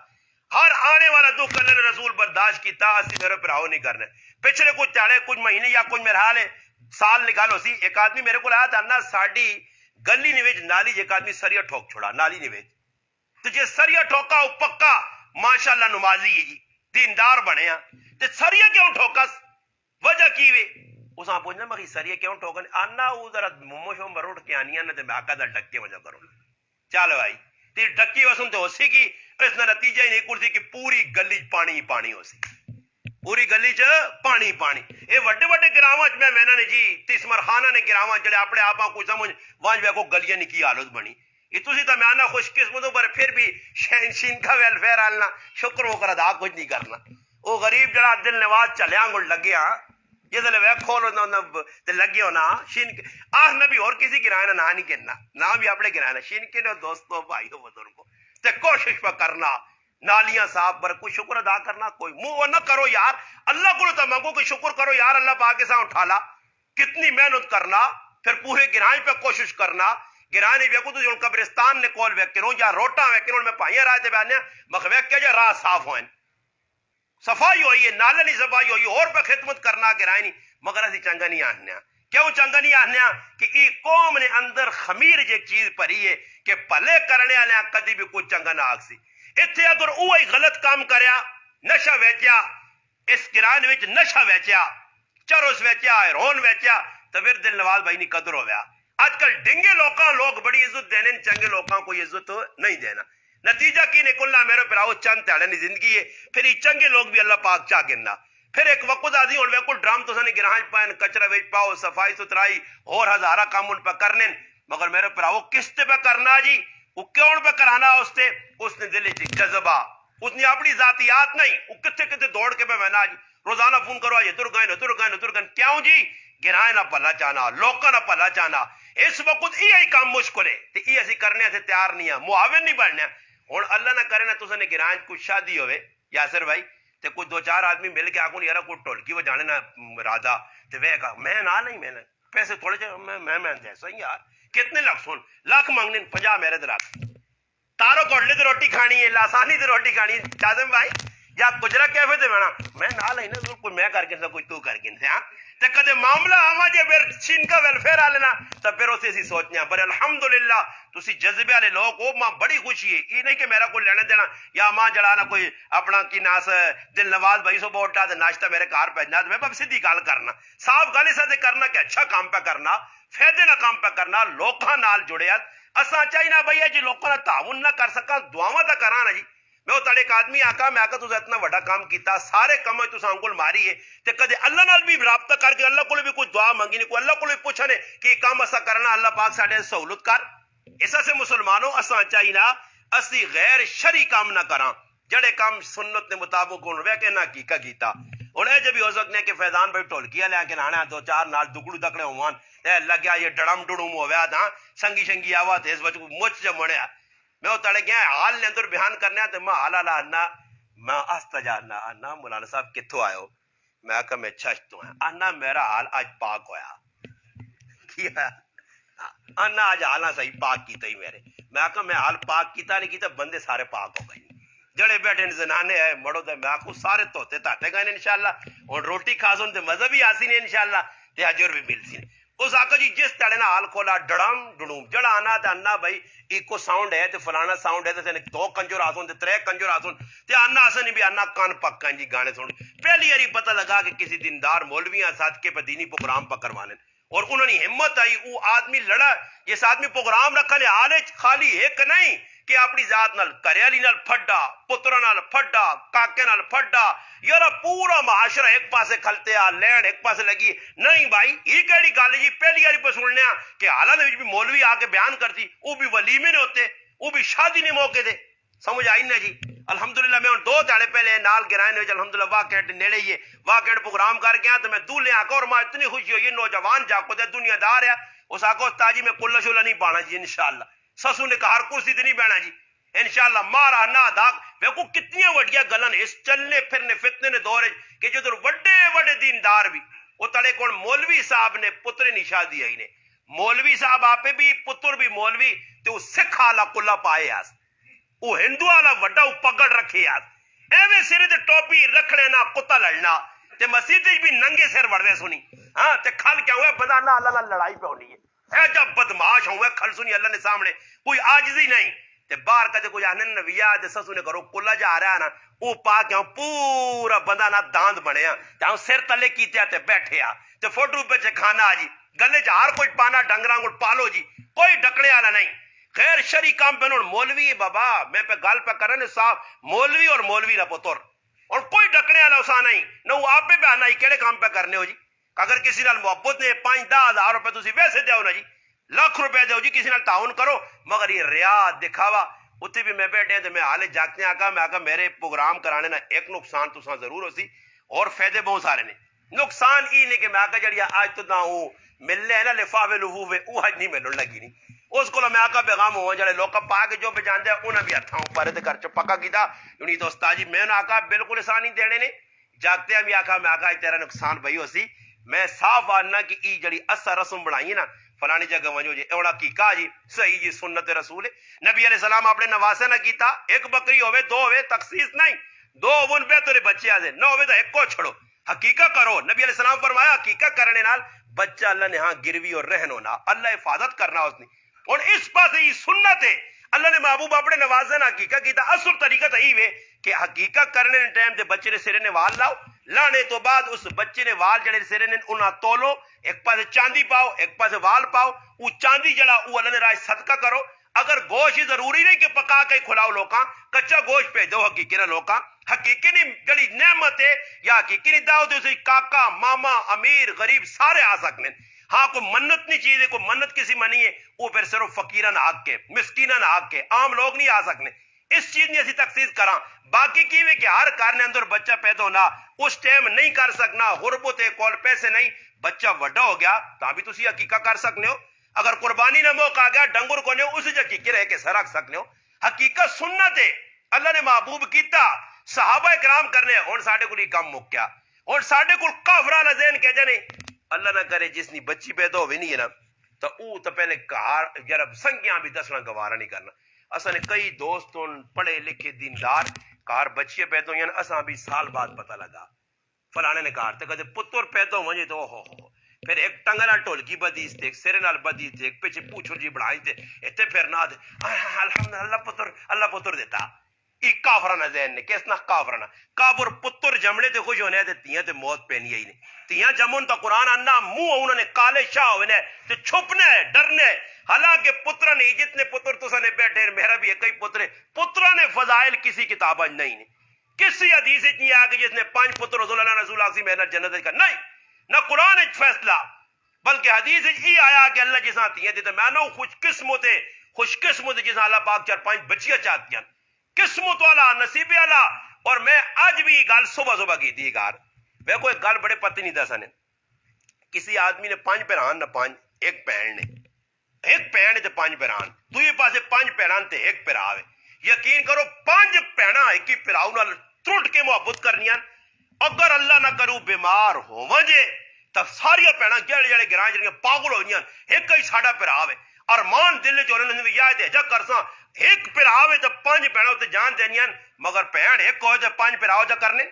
ہر آنے والا دکھ اللہ نے رسول برداشت کیتا اسی میرے پراؤ نہیں کرنے پچھلے کچھ چاڑے کچھ مہینے یا کچھ میرے حال ہے سال نکالو سی ایک آدمی میرے کو آیا تھا نا ساڑی گلی نویج نالی ایک آدمی سریا ٹھوک چھوڑا نالی نویج تو جے سریا ٹھوکا وہ پکا ماشاءاللہ نمازی ہے جی دیندار بنے ہاں تے سریا کیوں ٹھوکس وجہ کی وے اس آن پوچھنا مگی سریا کیوں ٹھوکن آنا وہ ذرا مومو شوم بروٹ کے آنیا نا تے میں آقا دا ڈکے وجہ کرو چلو بھائی تے ڈکی وسن تے ہو سی کی اس نے نتیجہ ہی نہیں کرتی کہ پوری گلی پانی پانی ہو سی پوری گلی چ پانی پانی اے وڈے وڈے گراواں چ میں نے جی تسمر خانہ نے گراواں جڑے اپنے آپاں کو سمجھ وانج کو گلیاں نہیں کی حالت بنی یہ تسی تو میں آنا خوش قسمتوں پر پھر بھی شین کا ویلفیئر آلنا شکر وہ کر ادا کچھ نہیں کرنا وہ غریب جڑا دل نواز چلیاں گل لگیا جس لے وے کھولو تے لگیو نا شین آہ نبی اور کسی گرانا نہ نہیں کہنا نہ بھی اپنے گرانا شین کے دوستو بھائیو بزرگو تے کوشش پہ کرنا نالیاں صاحب پر کوئی شکر ادا کرنا کوئی منہ نہ کرو یار اللہ کو تو مانگو کہ شکر کرو یار اللہ پاک کے ساتھ اٹھالا کتنی محنت کرنا پھر پورے گراج پہ کوشش کرنا گرانے ویکو تو جو قبرستان نے کول ویکروں یا روٹا ویکروں میں پائیاں رائے تے بیانے مخویک کیا جا راہ صاف ہوئیں صفائی ہوئی ہے نالے نہیں صفائی ہوئی اور پہ خدمت کرنا گرائے نہیں مگر اسی چنگا نہیں آہنیا کیوں چنگا نہیں آہنیا کہ ای قوم نے اندر خمیر جے چیز پری ہے کہ پلے کرنے آلے کدی بھی کوئی چنگا نہ آکسی اتھے اگر اوہی غلط کام کریا نشہ ویچیا اس گرائن وچ نشہ ویچیا چروس ویچیا ہیرون ویچیا تو پھر دل نواز بھائی نہیں قدر ہو گیا آج کل ڈنگے لوگ بڑی عزت دینے چنگے لوگوں کو عزت نہیں دینا نتیجہ کی نکلنا میرے پراؤ چند تیڑے زندگی ہے پھر یہ چنگے لوگ بھی اللہ پاک چاہ گرنا پھر ایک وقت آدھی اور ویکل ڈرام تو سنے گرہاں پائن کچرہ ویچ پاؤ صفائی ستھرائی اور ہزارہ کام ان پہ کرنے مگر میرے پراؤ کس تے پہ کرنا جی وہ کیوں پہ کرانا اس نے دل چی جذبہ اس نے اپنی ذاتیات نہیں وہ کتے دوڑ کے پہ بہنا جی روزانہ فون کرو آجی ترگائن کیوں جی گرائے نہ پلا چاہنا لوکا نہ پلا چاہنا اس وقت یہ کام مشکل ہے تو یہ اسی کرنے سے تیار نہیں ہے معاون نہیں بڑھنے اور اللہ نہ کرے نہ تو سنے گرائن کچھ شادی ہوئے یاسر بھائی تے کوئی دو چار آدمی مل کے آگوں یارا کوئی ٹولکی وہ جانے نہ رادا تے وہ کہا میں نہ نہیں میں پیسے تھوڑے چاہے میں دے سو یار کتنے لاکھ سن لاکھ مانگنے 50 میرے در تارو کوڑلے تے روٹی کھانی ہے لاسانی تے روٹی کھانی ہے چاہتے بھائی یا کجرا کیفے تے میں نہ نہیں نا کوئی میں کر کے کوئی تو کر کے ہاں تے کدے معاملہ آوا جے پھر چین کا ویلفیئر آ لینا تو پھر اسے اسی سوچنے ہیں پر الحمدللہ تسی جذبے والے لوگ ہو ماں بڑی خوشی ہے یہ نہیں کہ میرا کوئی لینا دینا یا ماں جڑانا کوئی اپنا کی ناس دل نواز بھائی سو بوٹا تے ناشتہ میرے کار بھیجنا میں بس سیدھی گل کرنا صاف گل سے کرنا کہ اچھا کام پہ کرنا فائدے نہ کام پہ کرنا لوکاں نال جڑیا اساں چاہیے بھائی جی لوکاں نال تعاون نہ کر سکاں دعاواں تے کراں نا جی میں وہ تڑے ایک آدمی آکا میں آکا تو اتنا بڑا کام کیتا سارے کام تو سانگل ماری ہے تے کدے اللہ نال بھی رابطہ کر کے اللہ کو بھی کوئی دعا مانگی نہیں کوئی اللہ کو بھی پوچھنے کہ یہ کام اسا کرنا اللہ پاک ساڈے سہولت کر ایسا سے مسلمانوں اساں چاہیے اسی غیر شرعی کام نہ کراں جڑے کام سنت نے مطابق ہون وے کہ نہ کیکا کیتا اور اے جب ہو سکنے کہ فیضان بھائی ٹولکیا لے کے آنا دو چار نال دگڑو دکڑے ہوان اے لگیا یہ ڈڑم ڈڑم ہویا تھا سنگی شنگی آوا تے اس وچ مچ جمڑیا میں وہ تڑے گیا حال نے اندر بیان کرنے تے میں حال آنا میں استجارنا آنا مولانا صاحب کتھوں آئے ہو میں کہا میں چھشت تو ہیں آنا میرا حال آج پاک ہویا کیا آنا آج حالہ صحیح پاک کیتا ہی میرے میں کہا میں حال پاک کیتا نہیں کیتا بندے سارے پاک ہو گئے جڑے بیٹھے زنانے ہیں مڑو دے میں کو سارے توتے تاتے گئے انشاءاللہ اور روٹی کھاسوں تے مزہ بھی آسی نہیں انشاءاللہ تے حجر بھی مل سی اس آقا جی جس تڑے نا حال کھولا ڈڑم ڈڑوم جڑا آنا تے آنا بھائی ایکو ساؤنڈ ہے تے فلانا ساؤنڈ ہے تے دو کنجر آسوں تے ترے کنجر آسوں تے آنا آسن بھی آنا کان پکا جی گانے سن پہلی ہری پتہ لگا کہ کسی دیندار مولویاں ساتھ کے پہ دینی پروگرام پہ کروانے اور انہوں نے ہمت آئی وہ آدمی لڑا یہ آدمی پروگرام رکھا لے آلے خالی ایک نہیں کہ اپنی ذات نال کریالی نال پھڈا پترا نال پھڈا کاکے نال پھڈا یارا پورا معاشرہ ایک پاسے کھلتے آ لین ایک پاسے لگی نہیں بھائی یہ کیڑی گل جی پہلی باری پہ سننے کہ حالات میں بھی مولوی آ کے بیان کرتی وہ بھی ولیمے نے ہوتے وہ بھی شادی نے موقع دے سمجھ آئی نا جی الحمدللہ میں دو تاڑے پہلے نال گرائن ہوئے الحمدللہ واقعٹ نیڑے یہ واقعٹ پروگرام کر کے تو میں دولے آکا اور ماں اتنی خوشی ہوئی نوجوان جاکو دے دنیا دار ہے اس آکو تاجی میں کلہ شلہ نہیں پانا جی انشاءاللہ سسو نے کہا ہر کرسی تے نہیں بینا جی انشاءاللہ مارا نہ داغ ویکو کتنی وڈیا گلن اس چلنے پھرنے فتنے نے دورے کہ جو در وڈے وڈے دیندار بھی وہ تڑے کون مولوی صاحب نے پتر نہیں شادی آئی نے مولوی صاحب آپے بھی پتر بھی مولوی تو سکھ آلا کلہ پائے آس وہ ہندو آلا وڈا پگڑ رکھے آس ایوے سرے تے ٹوپی رکھ لینا کتا لڑنا تے مسیح بھی ننگے سر وڑوے سنی ہاں تے کھل کیا ہوئے بدانا اللہ لڑائی پہ ہونی ہے اے جب بدماش ہوئے کھل سنی اللہ نے سامنے کوئی آجزی نہیں تے باہر کدے کوئی آنن نویا تے سسو نے کرو کلا جا رہا ہے نا او پا کے پورا بندہ نہ داند بنے تے سر تلے کیتے تے بیٹھے تے فوٹو پہ کھانا جی گلے جہار کوئی پانا ڈنگراں کو پالو جی کوئی ڈکڑے والا نہیں خیر شری کام پہ مولوی ہے بابا میں پہ گل پہ کرنے صاحب مولوی اور مولوی نہ پتر اور کوئی ڈکڑے والا اسا نہیں نہ وہ آپ پہ آنا ہی کہڑے کام پہ کرنے ہو جی اگر کسی نال محبت نے 5-10 ہزار روپے تسی ویسے دیو نا جی لاکھ روپے دیو جی کسی نال تعاون کرو مگر یہ ریا دکھاوا اتنے بھی میں بیٹھے تو میں حالے جاگتے آکا میں آکا میرے پروگرام کرانے نا ایک نقصان تو ساں ضرور ہو سی اور فائدے بہت سارے نے نقصان ای نہیں کہ میں آکا جڑیا آج تو نہ ہوں ملنے ہے نا لفاوے لہوے وہ آج نہیں ملن لگی نہیں اس کو میں آکا پیغام ہوا جڑے لوگ پا کے جو پہ جاندے ہیں انہیں بھی ہتھاں اوپر تے گھر چ پکا کیتا یونی تو استاد جی میں آکا بالکل آسان نہیں دینے نے جاگتے بھی آکا میں آکا تیرا نقصان بھئی ہو سی میں صاف آنا کہ ای جڑی اسا رسم بنائی نا فلانی جگہ ونجو جی اوڑا کی کہا جی صحیح جی سنت رسول ہے. نبی علیہ السلام اپنے نواسے نہ کیتا ایک بکری ہوئے دو ہوئے تخصیص نہیں دو ون پہ تیرے بچے آدھے نہ ہوئے تو ایک کو چھڑو حقیقت کرو. نبی علیہ السلام فرمایا حقیقت کرنے نال بچہ اللہ نے ہاں گروی اور رہن ہونا اللہ حفاظت کرنا اس نے. اور اس پاس یہ سنت ہے اللہ نے محبوب اپنے نوازے نہ حقیقت کیتا. اصل طریقہ تو یہی ہے کہ حقیقت کرنے نے ٹائم تے بچے نے سرے نے وال لاؤ لانے تو بعد اس بچے نے وال جڑے سرے نے انہاں تولو ایک پاس چاندی پاؤ ایک پاس وال پاؤ وہ چاندی جڑا وہ اللہ نے راہ صدقہ کرو. اگر گوشت ضروری نہیں کہ پکا کے کھلاؤ لوکاں کچا گوشت پہ دو حقیقی نہ لوکاں حقیقی نہیں جڑی نعمت ہے یا حقیقی نہیں دعوت ہے کاکا ماما امیر غریب سارے آ سکنے. ہاں کوئی منت نہیں چیز ہے کوئی منت کسی منی ہے وہ پھر صرف فقیران آگ کے مسکینان آگ کے عام لوگ نہیں آ سکنے. اس چیز نے اسی تخصیص کراں باقی کی کہ ہر کارنے اندر بچہ پیدا ہونا اس ٹائم نہیں کر سکنا غربت ہے کول پیسے نہیں بچہ وڈا ہو گیا تو بھی تسی حقیقت کر سکنے ہو. اگر قربانی نہ موقع آ گیا ڈنگر کو نے اسی حقیقی رہ کے سرک سکنے ہو. حقیقت سنت ہے اللہ نے محبوب کیتا صحابہ کرام کرنے ہن ساڈے کول کم مک گیا ہن ساڈے کول کافرانہ ذہن کہ جانے اللہ نہ کرے جس نی بچی پیدا ہوئی نہیں ہے نا تو او تو پہلے گھر جرب سنگیاں بھی دسنا گوارا نہیں کرنا. اساں نے کئی دوستوں پڑھے لکھے دیندار کار بچے پیدا ہوئی ہیں اساں بھی سال بعد پتہ لگا فلانے نے کہا تے کدے پتر پیدا ہوئے تو ہو پھر ایک ٹنگ نال ٹولکی بدی تے ایک سرے نال بدی تے ایک پیچھے پوچھو جی بڑھائی تے ایتھے پھر نہ دے الحمدللہ اللہ پتر دیتا. ایک کافرانہ ذہن نے کس نہ کافرانہ کافر پتر جمڑے تے خوش ہونے تے تیاں تے موت پینی ہی نہیں تیاں جمون تا قرآن اننا منہ انہوں نے کالے شاہ ہونے تے چھپنے ڈرنے. حالانکہ پترہ نے جتنے پتر تو نے بیٹھے میرا بھی ایک ہی پتر ہے پترہ نے فضائل کسی کتابہ نہیں نے کسی حدیث نہیں آگے جس نے 5 پتر رسول اللہ رسول اللہ سے محنت جنت کا نہیں نہ قرآن فیصلہ بلکہ حدیث ہی آیا کہ اللہ جساں تیاں دیتا میں نہ خوش قسمت جساں اللہ پاک 4-5 بچیاں چاہتی ہیں قسمت والا نصیب والا. اور میں آج بھی گل صبح کی تھی گار میں کوئی گل بڑے پتہ نہیں دسا نے کسی آدمی نے 5 بہن نہ 5 ایک بہن نے ایک بہن تے 5 بہن تو یہ پاسے 5 بہن تے ایک بھرا ہے. یقین کرو 5 بہناں ایک ہی بھراؤ نال ٹرٹ کے محبت کرنیاں. اگر اللہ نہ کرو بیمار ہوواں جے تب ساری بہناں جڑے جڑے گراں جڑیاں پاگل ہو جیاں ایک ہی ساڈا بھرا ہے ارمان دل چ انہاں نے یاد ہے جا کرساں ایک بھرا ہے تے 5 بہناں تے جان دینیاں مگر بہن ایک ہو تے 5 بھرا جا کرنے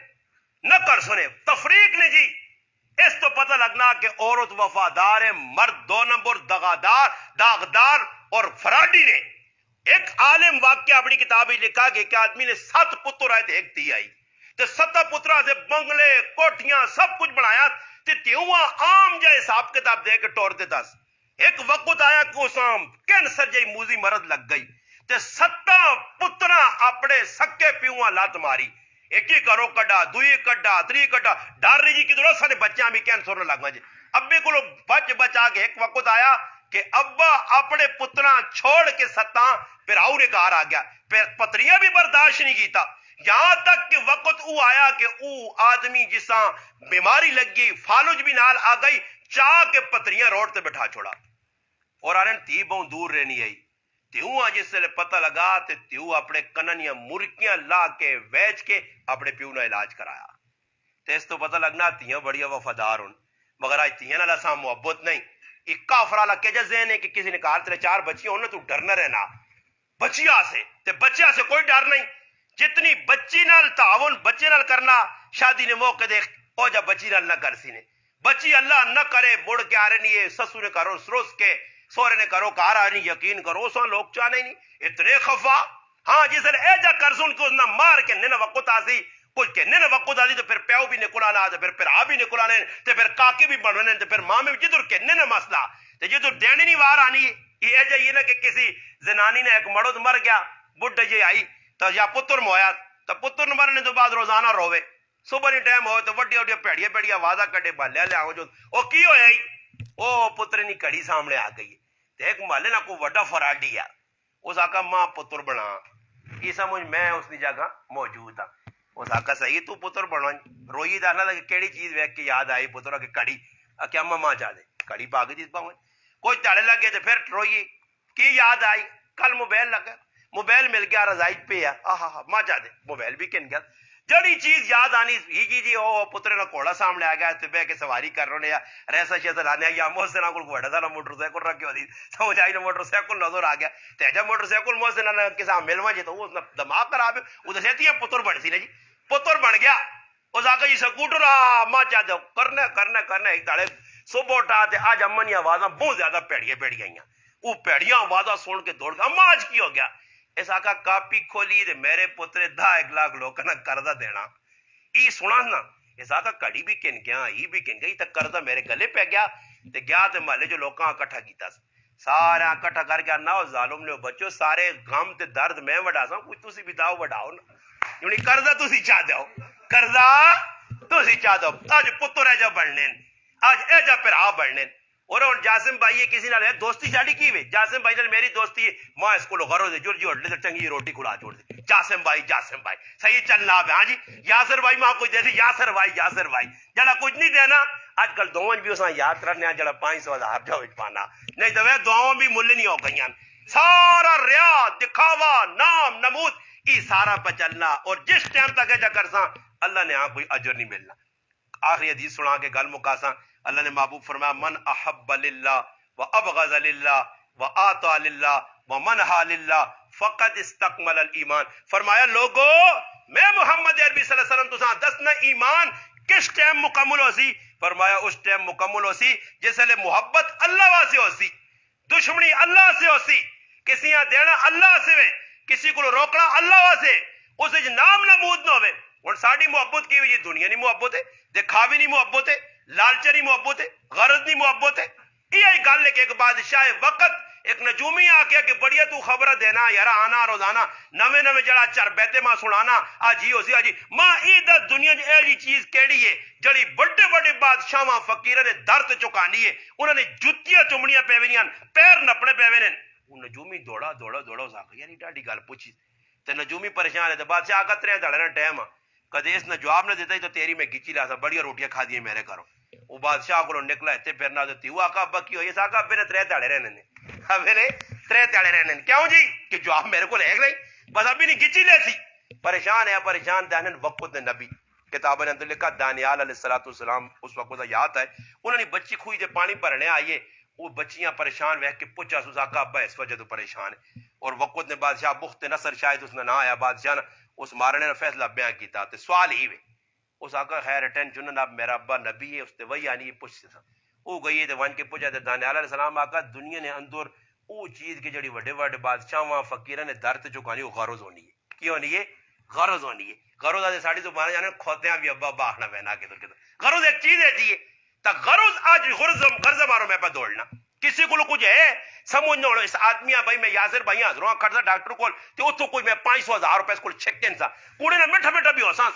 نہ کر سنے تفریق نے جی. اس تو پتہ لگنا کہ عورت وفادار ہے مرد 2 نمبر داغدار اور فراڈی نے. ایک عالم واقعہ اپنی کتاب میں لکھا کہ ایک آدمی نے 7 پتر آئے تھے ایک تھی آئی تے 7 پترا سے بنگلے کوٹھیاں سب کچھ بنایا تے تیواں عام جائے حساب کتاب دے کے ٹور دے 10. ایک وقت آیا کہ اسام کینسر جائی موزی مرض لگ گئی تے 7 پترا اپنے سکے پیواں لات ماری ایک ہی کرو کڈا دوئی کڈا تری کڈا ڈر رہی جی کہ درست سارے بچیاں بھی کینسر نہ لگ جی. ابے کو بچا کے ایک وقت آیا کہ ابا اپنے پترا چھوڑ کے 7 پھر آؤ کار آ گیا پھر پتریاں بھی برداشت نہیں کیتا یہاں تک کہ وقت او آیا کہ او آدمی جساں بیماری لگی فالج بھی نال آ گئی چاہ کے پتریاں روڈ تے بٹھا چھوڑا اور آرین تی بہوں دور رہنی آئی تیوں جس سے پتہ لگا تے تیوں اپنے کننیاں مرکیاں لا کے ویچ کے اپنے پیو نہ علاج کرایا. تے اس تو پتہ لگنا تیاں بڑی وفادار ہوں مگر آج تیاں نہ لساں محبت نہیں. ایک کافرہ لکے جا ذہن ہے کہ کسی نے کہا تیرے 4 بچیاں ہونا تو ڈر نہ رہنا بچیاں سے تے بچیاں سے کوئی ڈر نہیں. جتنی بچی نال تعاون بچے نال کرنا شادی نے موقع دے او جا بچی نال نہ کر سی نے بچی اللہ نہ کرے بڑھ کے آ رہے نہیں ہے سسو نے کرو سروس کے سورے نے کرو کار آ نہیں یقین کرو سو لوگ چاہنے نہیں اتنے خفا. ہاں جس نے اے جا کرسون کو نہ مار کے نہ وقت آسی کچھ کہ نہ وقت آسی تو پھر پیو بھی نکلانا آتے پھر آ بھی نکلانے تو پھر کاکے بھی بڑھنے تو پھر ماں میں بھی جدھر کہ نہ مسئلہ تو جدھر دینی نہیں وار آنی یہ اے جا یہ نہ کہ کسی زنانی نے ایک مرد مر گیا بڈھ جی آئی تو یا پتر مویا تو پتر مرنے تو بعد روزانہ روے صبح نہیں ٹائم ہوئے تو وڈیا وڈیا پیڑیا پیڑیا وعدہ کٹے بالیا لیا ہو جو او کی ہویا ہی او پتر نہیں کڑی سامنے آ گئی ایک محلے نہ کوئی وڈا فراڈی ہے اس آقا ماں پتر بنا یہ سمجھ میں اس دی جگہ موجود ہاں اس آقا صحیح تو پتر بنا روئی دانا تھا کہ کیڑی چیز ویک کے یاد آئی پتر کہ کڑی کیا ماں چاہ دے کڑی پا گئی جس پاؤں کوئی تڑے لگے تو پھر روئی کی یاد آئی کل موبائل لگا موبائل مل گیا رضائی پہ ہے ماں چاہ دے موبائل بھی کن گیا جڑی چیز یاد آنی ہی جی وہ پترے کا گھوڑا سامنے آ گیا بہ کے سواری کر رہے ہیں ریسا شیسا لانے یا محسن کو بڑا سارا موٹر سائیکل رکھی ہوتی سمجھ آئی نا موٹر سائیکل نظر آ گیا تیجا موٹر سائیکل محسن نے کسا ملوا جی تو وہ دماغ خراب ہے وہ دسیتی ہے پتر بن سی نا جی پتر بن گیا اس آ جی سکوٹر ماں چاہ دو کرنا کرنا کرنا ایک تاڑے صبح اٹھا تے آج اما کی آوازاں بہت زیادہ پیڑیاں پیڑیاں آئی وہ پیڑیاں آوازاں سن کے دوڑ گیا اما آج کی ہو گیا اس آقا کاپی کھولی تے میرے پترے 1 لاکھ لوگوں نے قرضہ دینا ای سنا نا اس آقا کڑی بھی کن گیا ہی بھی کن گئی تے قرضہ میرے گلے پہ گیا تے گیا تے محلے جو لوگاں اکٹھا کیتا سارا اکٹھا کر کے نہ ظالم نے بچو سارے غم تے درد میں وڈا سا کوئی تسی بھی داؤ وڈاؤ نا یعنی قرضہ تسی چاہ دو قرضہ تسی چاہ دو اج پتر ہے جا بننے اج اے جا پھر بننے اور ہن جاسم بھائی کسی نال دوستی ساڈی کی وے جاسم بھائی نال میری دوستی ہے ماں اس کو غرو دے جڑ جڑ لے چنگی روٹی کھلا چھوڑ دے جاسم بھائی صحیح چلنا ہے ہاں جی یاسر بھائی ماں کچھ دے سی یاسر بھائی جڑا کچھ نہیں دینا اج کل دوواں بھی اساں یاد رکھنے جڑا 500,000 جو وچ پانا نہیں تے وہ دوواں بھی مل نہیں ہو گئیاں سارا ریا دکھاوا نام نمود ای سارا پہ چلنا اور جس ٹائم تک ایجا کرساں اللہ نے کوئی اجر نہیں ملنا آخری حدیث سنا کے گل مکاساں اللہ نے محبوب فرمایا من احب للہ و ابغض للہ و آطا للہ و منہا للہ فقد استکمل الایمان فرمایا لوگو میں محمد عربی صلی اللہ علیہ وسلم تساں دسنا ایمان کس ٹائم مکمل ہو سی فرمایا اس ٹائم مکمل ہو سی جس لئے محبت اللہ واسے ہو سی دشمنی اللہ سے ہو سی کسی دینا اللہ سے وے کسی کو روکنا اللہ واسے اس نام نمود نہ ہوئے اور ساڑی محبت کی ہوئی دنیا نہیں محبت ہے دکھاوی نہیں محبت ہے لالچری محبت ہے غرض نہیں محبت ہے یہ گل ہے کہ ایک بادشاہ وقت ایک نجومی آکیا کہ بڑیا تو خبر دینا یارا آنا روزانہ نوے نوے جڑا چر بیتے ماں سنانا آجی ہو سی آجی ماں ایدہ دنیا جو ایلی چیز کیڑی ہے جڑی بڑے بڑے بادشاہ ماں فقیرہ نے درد چکانی ہے انہوں نے جتیاں چمڑیاں پیوینیاں پیر نپنے پیوینیں وہ نجومی دوڑا دوڑا دوڑا اس آکا یعنی ڈاڑی گل پوچھی تے نجومی پریشان ہے تے بادشاہ آکا ترے دڑنا ٹائم کدے اس نے جواب نہ دیتا ہی تو تیری میں گچی لاسا بڑی روٹیاں کھا دیئے میرے کرو وہ بادشاہ کو نکلا ہے پھر نہ دیتی وہ آقا ابا کی ہوئی اس آقا ابے نے 3 دڑے رہنے میرے 3 دڑے رہنے کیوں جی کہ جواب میرے کو لے گئی بس ابھی نہیں گچی لے سی پریشان ہے پریشان دہنن وقت نبی کتابوں نے اندر لکھا دانیال علیہ السلام اس وقت یاد ہے انہوں نے بچی کھوئی دے پانی بھرنے آئیے وہ بچیاں پریشان ویکھ کے پوچھا سوس آقا ابا اس وجہ تو پریشان ہے اور وقت نے بادشاہ بخت نصر شاید اس نے نہ آیا بادشاہ نے اس مارنے نے فیصلہ بیان کیتا تے سوال ہی وے اس آقا خیر ٹینشن نہ میرا ابا نبی ہے اس تے وہی آنی پوچھ سے وہ گئی تے وان کے پوچھا تے دانیال علیہ السلام آقا دنیا نے اندر وہ چیز کے جڑی وڈے وڈے بادشاہ وہاں فقیرہ نے درد چکانی وہ غرض ہونی ہے کی ہونی ہے غرض ہونی ہے غرض آدھے ساڑی زبان جانے کھوتیاں بھی ابا باہنا بہنا کے در غرض ایک چیز ہے جی تا غرض آج غرض مارو میں پہ دوڑنا کسی کو کچھ ہے سمجھنا ہونا اس آدمی بھائی میں یاسر بھائی حضروں کھڑتا ڈاکٹر کو تے اتو کوئی میں 500,000 روپے کو چھکن سا کوڑے نہ میٹھا میٹھا بھی ہو سانس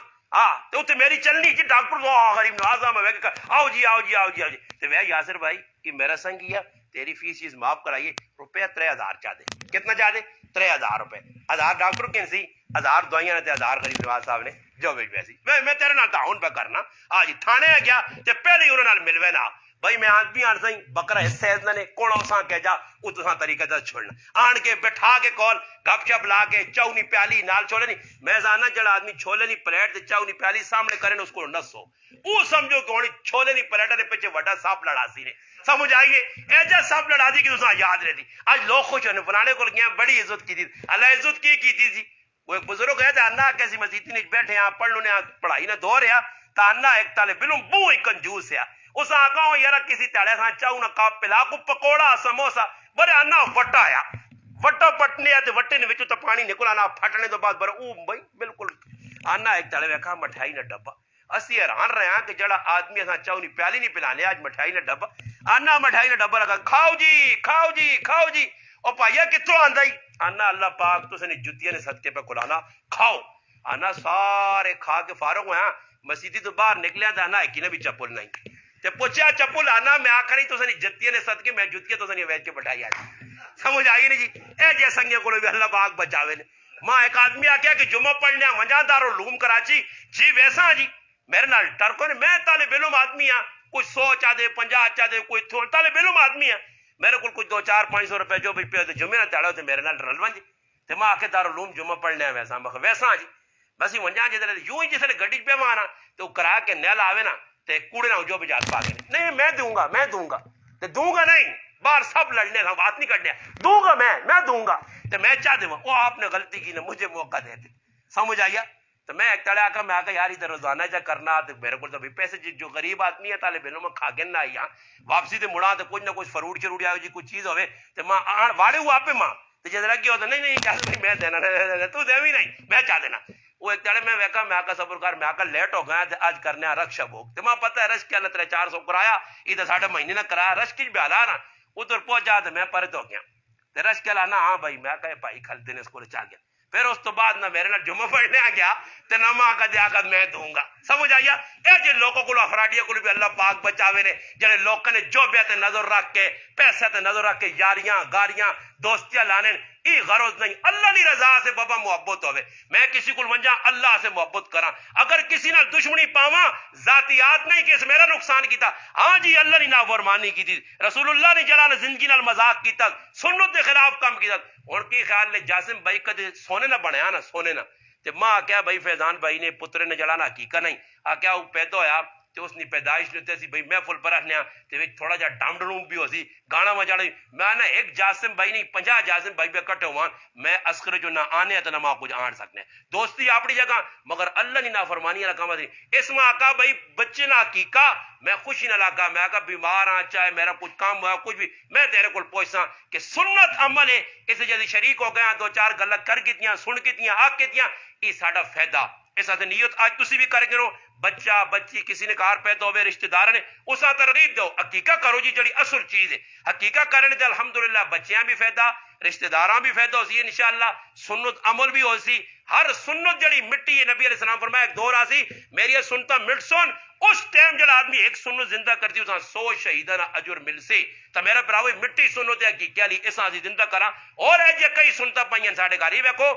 تے اتنے میری چلنی جی ڈاکٹر وہ غریب نوازا میں آؤ جی آؤ جی آؤ جی آؤ جی تے میں یاسر بھائی کہ میرا سنگ کیا تیری فیس چیز معاف کرائیے روپیہ 3,000 چاہ دے کتنا چاہ دے 3,000 روپے 1,000 ڈاکٹر کن سی 1,000 دوائیاں نے 1,000 غریب نواز صاحب نے جو بھی پیسی میں تیرے نال تعاون پہ کرنا آج تھانے گیا تے پہلے ہی انہوں نے ملوے نا بھائی میں آدمی آن سائیں بکرہ حصہ ہے نے کوڑا اساں کہہ جا اس اساں طریقہ دا چھوڑنا آن کے بٹھا کے کول گپ شپ لا کے چاؤنی پیالی نال چھوڑے نہیں میں زانا جڑا آدمی چھولے نہیں پلیٹ تے چاؤنی پیالی سامنے کریں اس کو نسو وہ سمجھو کہ ہونی چھولے نہیں پلیٹ دے پیچھے وڈا سانپ لڑا سی نے سمجھ آئیے ایجا سانپ لڑا دی کہ تساں یاد رہتی آج لوگ خوش ہونے فلانے کو گیا بڑی عزت کی تھی اللہ عزت کی تھی جی وہ ایک بزرگ ہے تھا انا کیسی مسجد نے بیٹھے ہیں پڑھ لو نے پڑھائی نہ دور ہے تا انا ایک طالب علم بو ایک کنجوس ہے اس آگا ہوں یارا کسی تیڑے ساں چاہوں نہ کاپ پلا کو پکوڑا سموسا بڑے انا وٹا آیا وٹا پٹنے آتے وٹے نے وچو تا پانی نکل آنا پھٹنے تو بعد بڑا بھائی بالکل آنا ایک تیڑے ویکھا مٹھائی نہ ڈبا اسی حیران رہے ہیں کہ جڑا آدمی اساں چاہوں نہیں پیالی نہیں پلانے آج مٹھائی نہ ڈبا آنا مٹھائی نہ ڈبا رکھا کھاؤ جی کھاؤ جی کھاؤ جی اور پائیا کتوں آندا ہی آنا اللہ پاک تو سنی جتیاں نے صدقے پہ کھلانا کھاؤ آنا سارے کھا کے فارغ ہوئے ہیں مسیدی تو باہر نکلے تھا آنا ایک نے بھی چپل نہیں تے پوچھا چپل آنا میں آخری تو سنی جتیاں نے صدقے میں جتیاں تو سنی ویچ کے بٹھائی آئی سمجھ آئی نہیں جی اے جے سنگے کو بھی اللہ پاک بچاوے نے ماں ایک آدمی آ گیا کہ جمعہ پڑھنے وجہ دارالعلوم کراچی جی ویسا جی میرے نال ٹرکو نے میں طالب علم آدمی ہاں کوئی 100 چاہ دے 50 چاہ دے کوئی تھوڑا طالب علم آدمی ہاں میرے کو کچھ 200-400-500 روپے جو بھی پہ جمعے نہ چڑھا تے میرے نال رلوان جی تے ماں آ کے دارالعلوم جمعہ پڑھنے ویسا جی بس ہی ونجا جدھر یوں ہی جسے گڈی پہ مانا تو کرا کے نیل آوے نا تے کوڑے نہ جو بجات پا گئے نہیں میں دوں گا تے دوں گا نہیں باہر سب لڑنے کا بات نہیں کرنے دوں گا میں دوں گا تے میں چاہ دوں وہ آپ نے غلطی کی نا مجھے موقع دے دے سمجھ آیا تو میں ایک تڑے آکا میں آکا یار ادھر روزانہ جا کرنا تو میرے کو تو بھی پیسے جو غریب آدمی ہے طالب علم میں کھا کے نہ آئی واپسی تے مڑا تو کچھ نہ کچھ فروٹ شروٹ آئے جی کچھ چیز ہوئے تو ماں آن واڑے ہوا پہ ماں تو جیسے لگی ہوتا نہیں چاہتا بھائی میں دینا تو دے بھی نہیں میں چاہ دینا وہ ایک تڑے میں ویکا میں آکا صبر کر میں آکا لیٹ ہو گیا تو آج کرنے رکشہ بھوگ تو ماں پتہ ہے رش کیا نہ 300 کرایا ادھر 6.5 مہینے نہ کرایا رش کی بھی آلا نا ادھر پہنچا تو میں پرت ہو گیا تو رش کیا لانا ہاں بھائی میں آکا بھائی کھل دینے اس کو چاہ گیا پھر اس تو بعد نہ میرے نہ جمعہ پڑھنے آ گیا تو نہ ماں کا دیا کر میں دوں گا سمجھ آیا اے جن لوگوں کو افرادیہ کو بھی اللہ پاک بچاوے نے جنہیں لوگوں نے جو بیتے نظر رکھ کے پیسے تے نظر رکھ کے یاریاں گاریاں دوستیاں لانے ای غرض نہیں اللہ کی رضا سے بابا محبت ہوئے میں کسی کو منجا اللہ سے محبت کرا اگر کسی نہ دشمنی پاواں ذاتیات نہیں کہ اس میرا نقصان کیتا ہاں جی اللہ نے نافرمانی کی تھی رسول اللہ نے جلال زندگی نال مذاق کیتا سنت کے خلاف کام کیتا ان کی خیال نے جاسم بھائی کدے سونے نہ بنایا نا سونے نہ تے ماں کیا بھائی فیضان بھائی نے پتر نے جلانا حقیقت نہیں کیا وہ پیدا ہویا تے اس نے پیدائش لیتے سی بھائی محفل پر رکھنے تے وچ تھوڑا جا ڈام ڈڑوم بھی ہو سی گانا بجانا میں نہ ایک جاسم بھائی نہیں 50 جاسم بھائی پہ کٹے ہوان میں اسکر جو نہ آنے تو نہ ماں کچھ آن سکنے دوستی اپنی جگہ مگر اللہ نے نافرمانی والا کام دی اس میں آقا بھائی بچے نہ حقیقت میں خوشی نہ لگا میں آقا بیمار ہاں چاہے میرا کچھ کام ہوا کچھ بھی میں تیرے کو پوچھساں کہ سنت عمل ہے اس جدی شریک ہو گیا 2-4 گلت کر کیتیاں سن کیتیاں آ کیتیاں یہ ساڈا فائدہ اس طرح نیت آج تسی بھی کر کے رو بچہ بچی کسی نے کار پیدا ہوئے رشتہ دار نے اسا ترغیب دو حقیقت کرو جی جڑی اصل چیز ہے حقیقت کرنے تے الحمدللہ بچیاں بھی فائدہ رشتہ داراں بھی فائدہ ہوسی انشاءاللہ سنت عمل بھی ہوسی ہر سنت جڑی مٹی ہے نبی علیہ السلام فرمایا ایک دور آسی میری سنتا مٹ سن اس ٹائم جڑا آدمی ایک سنت زندہ کرتی اساں 100 شہیداں اجر مل سے تا میرا بھراوے مٹی سنت ہے حقیقت علی اساں زندہ کراں اور اے جے کئی سنتا پائیاں ساڈے گھر ہی ویکھو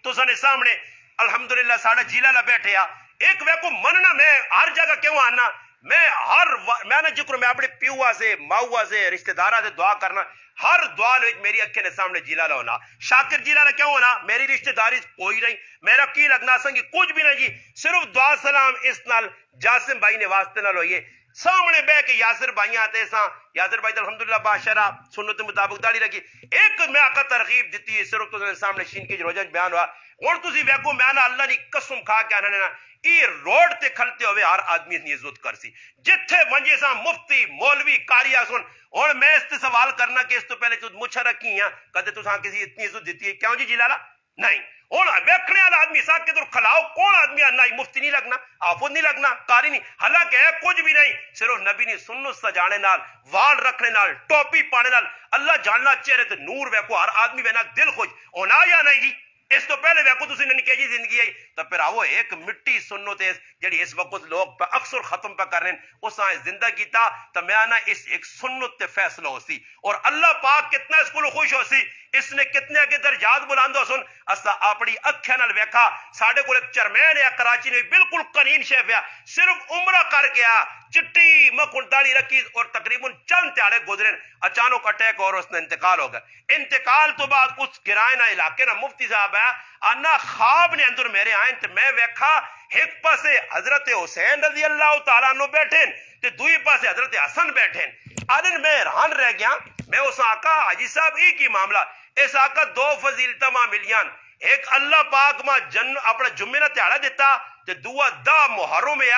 تساں نے سامنے الحمدللہ ساڈا جیلا لا بیٹھے ایک ویکو مننا میں ہر جگہ کیوں آنا میں نے ذکر میں اپنے پیوا سے ماوا سے رشتہ دارہ سے دعا کرنا ہر دعا وچ میری اکھے نے سامنے جیلا لا ہونا شاکر جیلا لا کیوں ہونا میری رشتہ داری کوئی نہیں میرا کی لگنا سنگی کچھ بھی نہیں جی صرف دعا سلام اس نال جاسم بھائی نے واسطے نال ہوئیے سامنے بہ کے یاسر بھائی آتے سا یاسر بھائی الحمدللہ باشرہ سنت مطابق داڑھی رکھی ایک میں آقا ترغیب دیتی ہے صرف تو سامنے شین کی روزہ بیان ہوا اور تسی ویکو میں نا اللہ دی قسم کھا کے آنا نا ای روڈ تے کھلتے ہوئے ہر آدمی اتنی عزت کر سی جتھے ونجے سا مفتی مولوی کاریا سن اور میں اس تے سوال کرنا کہ اس تو پہلے تو مچھا رکھی ہیں کدے تو ساں کسی اتنی عزت دیتی ہے کیوں جی جلالا نہیں اور ویکھنے والا آدمی سا کے تو کھلاؤ کون آدمی نہ مفتی نہیں لگنا آفت نہیں لگنا کاری نہیں حالانکہ ہے کچھ بھی نہیں صرف نبی نے سنت سجانے نال وال رکھنے نال ٹوپی پانے نال اللہ جاننا چہرے تے نور ویکو ہر آدمی وینا دل خوش ہونا یا نہیں جی اس تو پہلے ویکو تسی ننکی جی زندگی آئی تو پھر آو ایک مٹی سنت ہے جڑی اس وقت لوگ پہ اکثر ختم پہ کر رہے ہیں اس آئے زندہ کیتا تو میں آنا اس ایک سنت تے فیصلہ ہو سی اور اللہ پاک کتنا اس کو خوش ہو سی اس نے کتنے اگے درجات بلند ہو سن اسا اپنی اکھیاں نال ویکھا ساڈے کول ایک چرمین ہے کراچی نے بالکل قرین شیف ہے صرف عمرہ کر گیا چٹی مکھن داڑھی رکھی اور تقریباً چند تیارے گزرے اچانک اٹیک اور اس نے انتقال ہو گیا انتقال تو بعد اس گرائنا علاقے نا مفتی صاحب ہے آنا خواب نے اندر میرے آئیں تو میں ویکھا ایک پاسے حضرت حسین رضی اللہ تعالیٰ عنہ بیٹھیں تے دوئی پاسے حضرت حسن بیٹھیں آدن میں حیران رہ گیا میں اس آقا حاجی صاحب ایک ہی معاملہ اس آقا 2 فضیلتاں ماں ملیاں ایک اللہ پاک ماں اپنا جمعے نہ تیارہ دیتا تے دعا 10 محرم ہے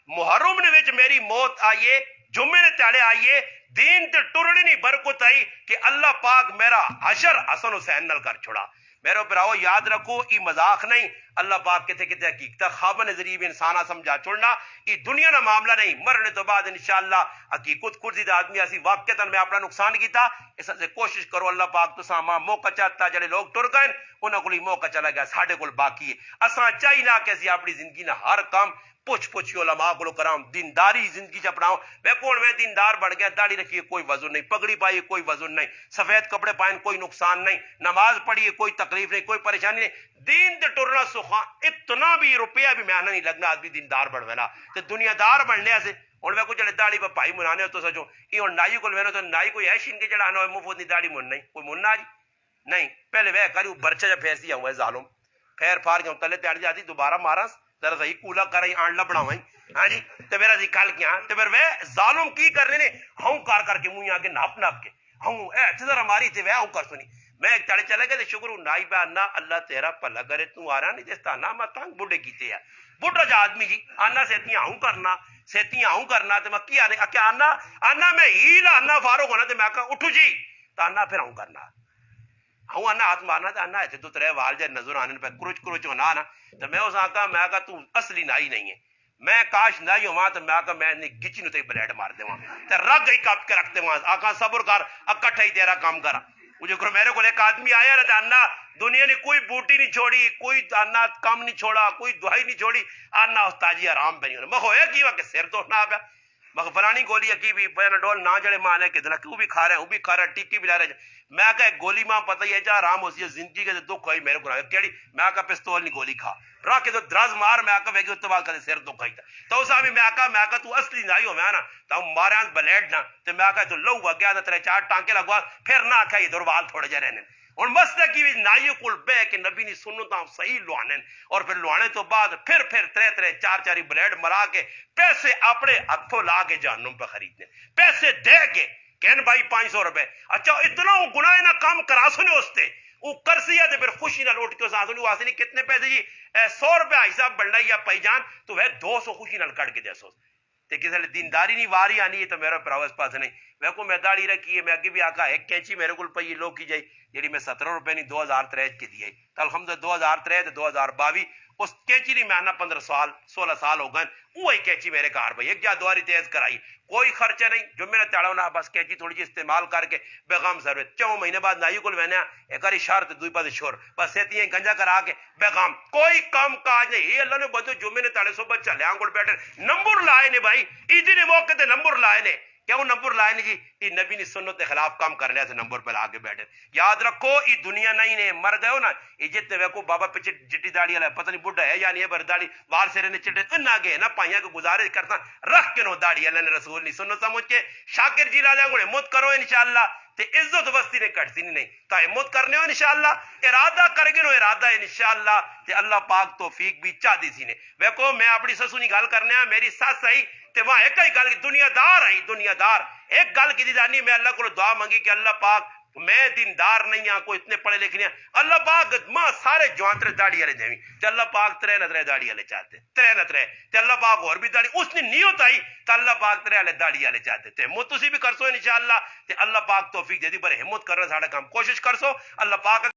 محرم نے وچ میری موت آئیے جمعے نے تیارے آئیے دین تے ٹرنے نہیں برکت آئی کہ اللہ پاک میرا حشر حسن حسین نال کر چھوڑا میرے براؤ یاد رکھو یہ مذاق نہیں اللہ پاک کتے کتے حقیقت خواب نے ذریعہ انسانہ سمجھا چھوڑنا یہ دنیا نہ معاملہ نہیں مرنے تو بعد انشاءاللہ حقیقت کرزی دا آدمی ایسی واقعتاً میں اپنا نقصان کیتا اس سے کوشش کرو اللہ پاک تو ساما موقع چاہتا جڑے لوگ ٹر گئے انہوں کو موقع چلا گیا ساڑھے کو باقی ہے اساں چاہی نہ کیسی اپنی زندگی نہ ہر کام پوچھ علماء کو کرام دینداری زندگی چ اپناؤ میں کون میں دیندار بڑھ گیا داڑھی رکھیے کوئی وزن نہیں پگڑی پائیے کوئی وزن نہیں سفید کپڑے پائیں کوئی نقصان نہیں نماز پڑھیے کوئی تکلیف نہیں کوئی پریشانی نہیں دین تے ٹرنا سخا اتنا بھی روپیہ بھی محنت نہیں لگنا آدمی دیندار بڑھ گیا تے دنیا دار بڑھنے سے اور میں کو جڑے داڑھی پہ پائی منانے ہو تو سچو یہ نائی کو میں تو نائی کوئی ایش ان کے جڑانا ہو مفت نہیں داڑھی من نہیں کوئی مننا جی نہیں پہلے وہ کری برچہ جب پھیرسی ہوا ظالم پھیر پھار کے تلے تیڑ جاتی دوبارہ مارا ذرا صحیح کولا کر رہی آنڈ لبڑاواں ہاں جی تے میرا سی کل کیا تے پھر وہ ظالم کی کرنے نے ہوں کر کے منہ آگے ناپ ناپ کے ہوں اے ذرا ماری تے وہ کر سنی میں ایک تڑے چلے گئے تے شکر نائی پہ آنا اللہ تیرا بھلا کرے تو آ رہا نہیں جستا نا میں تنگ بڈھے کیتے ہیں بڈھا جا آدمی جی آنا سیتیاں ہوں کرنا سیتیاں ہوں کرنا تے میں کیا نے کیا آنا میں ہی آنا فاروق ہونا تے میں کہا اٹھو جی تو آنا پھر ہوں کرنا ہوں آنا ہاتھ مارنا تے آنا ایتھے تو ترے وال جائے نظر آنے پہ کروچ ہونا نا تو میں اس آقا میں کہا تو اصلی نائی نہیں ہے میں کاش نائی ہوا تو میں کہا میں گچی نو تے بلیڈ مار دے وہاں تے رگ گئی کپ کے رکھتے وہاں آقا صبر کر اکٹھا ہی تیرا کام کرا مجھے کرو میرے کو ایک آدمی آیا رہتا انا دنیا نے کوئی بوٹی نہیں چھوڑی کوئی انا کام نہیں چھوڑا کوئی دعائی نہیں چھوڑی انا استاجی آرام پہ نہیں ہونا میں ہویا کی کہ سر تو نہ پیا میں فلانی گولی کی بھی پیناڈول نہ جڑے مانے کہ دلا کیوں بھی کھا رہے ہیں وہ بھی کھا رہا ہے ٹکی بھی لا رہے میں کہا گولی ماں پتہ ہی ہے چاہ آرام ہوتی ہے زندگی کے دکھ ہوئی میرے کو کیڑی میں کہا پستول نہیں گولی کھا را کے تو دراز مار میں کہا ویگی اس تو بعد کہتے سر دکھ آئی تھا تو اس آمی میں کہا تو اصلی نائی ہو میں نا تو مارے آنس بلیڈ نا تو میں کہا تو لو ہوا گیا نا ترے چار ٹانکے لگوا پھر نہ کہا یہ دروال تھوڑے جا رہنے اور مسئلہ کی بھی نائیوں کل بے کہ نبی نے سنتا صحیح لوانے اور پھر لوانے تو بعد پھر ترے چار بلیڈ مرا کے پیسے اپنے ہتھوں لا کے جہنم پہ خریدنے پیسے دے کے کہن بھائی 500 روپے اچھا اتنا وہ گناہ نہ کام کرا سنے اس تے وہ کرسی ہے پھر خوشی نہ لوٹ کے اس آسونی واسے نہیں کتنے پیسے جی 100 روپے حساب بنڈا یا پائی جان تو وہ 200 خوشی نہ کٹ کے دے سو تے کسی نے دینداری نہیں واری آنی ہے تو میرا پراوس پاس نہیں میں کو میں داڑھی رکھی ہے میں اگے بھی آکا ایک کینچی میرے کو پئی لو کی جائی جیڑی میں 17 روپے نہیں 2023 کی دی تو الحمدللہ 2023 تے 2022 اس کینچی نہیں میں آنا 15 سال 16 سال ہو گئے وہی کینچی میرے کار بھائی ایک جا دواری تیز کرائی کوئی خرچہ نہیں جو میں نے تڑاؤ نہ بس کینچی تھوڑی جی استعمال کر کے بیغام ضرورت 4 مہینے بعد نائی کو میں نے ایک اری شرط دوئی پاس شور بس سیتی ہیں گنجا کرا کے بیغام کوئی کام کاج نہیں یہ اللہ نے بدو جو میں نے تڑے سو بچہ لے آنگوڑ بیٹھے نمبر لائے نے بھائی ایدی نے موقع تے نمبر لائے نے کیا وہ نمبر لائے نہیں جی یہ نبی نے سنت کے خلاف کام کر لیا سے نمبر پر آگے بیٹھے یاد رکھو یہ دنیا نہیں نے مر گئے ہو نا یہ جتنے ویکو بابا پیچھے جٹی داڑی والا پتہ نہیں بڈھا ہے یا نہیں ہے پر داڑی وار سے رہنے چٹے ان آگے نا پائیاں کو گزارش کرتا رکھ کے نو داڑی اللہ نے رسول نہیں سنو سمجھ کے شاکر جی لالے گوڑے مت کرو انشاءاللہ تے عزت وستی نے کٹسی نہیں تا ہمت کرنے ہو انشاءاللہ ارادہ کر گے نو ارادہ انشاءاللہ تے اللہ پاک توفیق بھی چاہ دی سی نے ویکو میں اپنی سسو نہیں گل کرنے ہیں میری ساس آئی تے وہاں ایک ہی گل کی دنیا دار آئی دنیا دار ایک گل کی دی جانی میں اللہ کو دعا مانگی کہ اللہ پاک میں دیندار نہیں ہاں کوئی اتنے پڑھے لکھنے ہیں اللہ پاک ماں سارے جوانترے داڑی والے دیویں تے اللہ پاک ترے نہ ترے داڑی والے چاہتے ترے نہ ترے تے اللہ پاک اور بھی داڑی اس نے نیت آئی تے اللہ پاک ترے والے داڑی والے چاہتے تے ہمت تسی بھی کرسو انشاءاللہ تے اللہ پاک توفیق دے دی پر ہمت کر رہا ساڑا کام کوشش کرسو اللہ پاک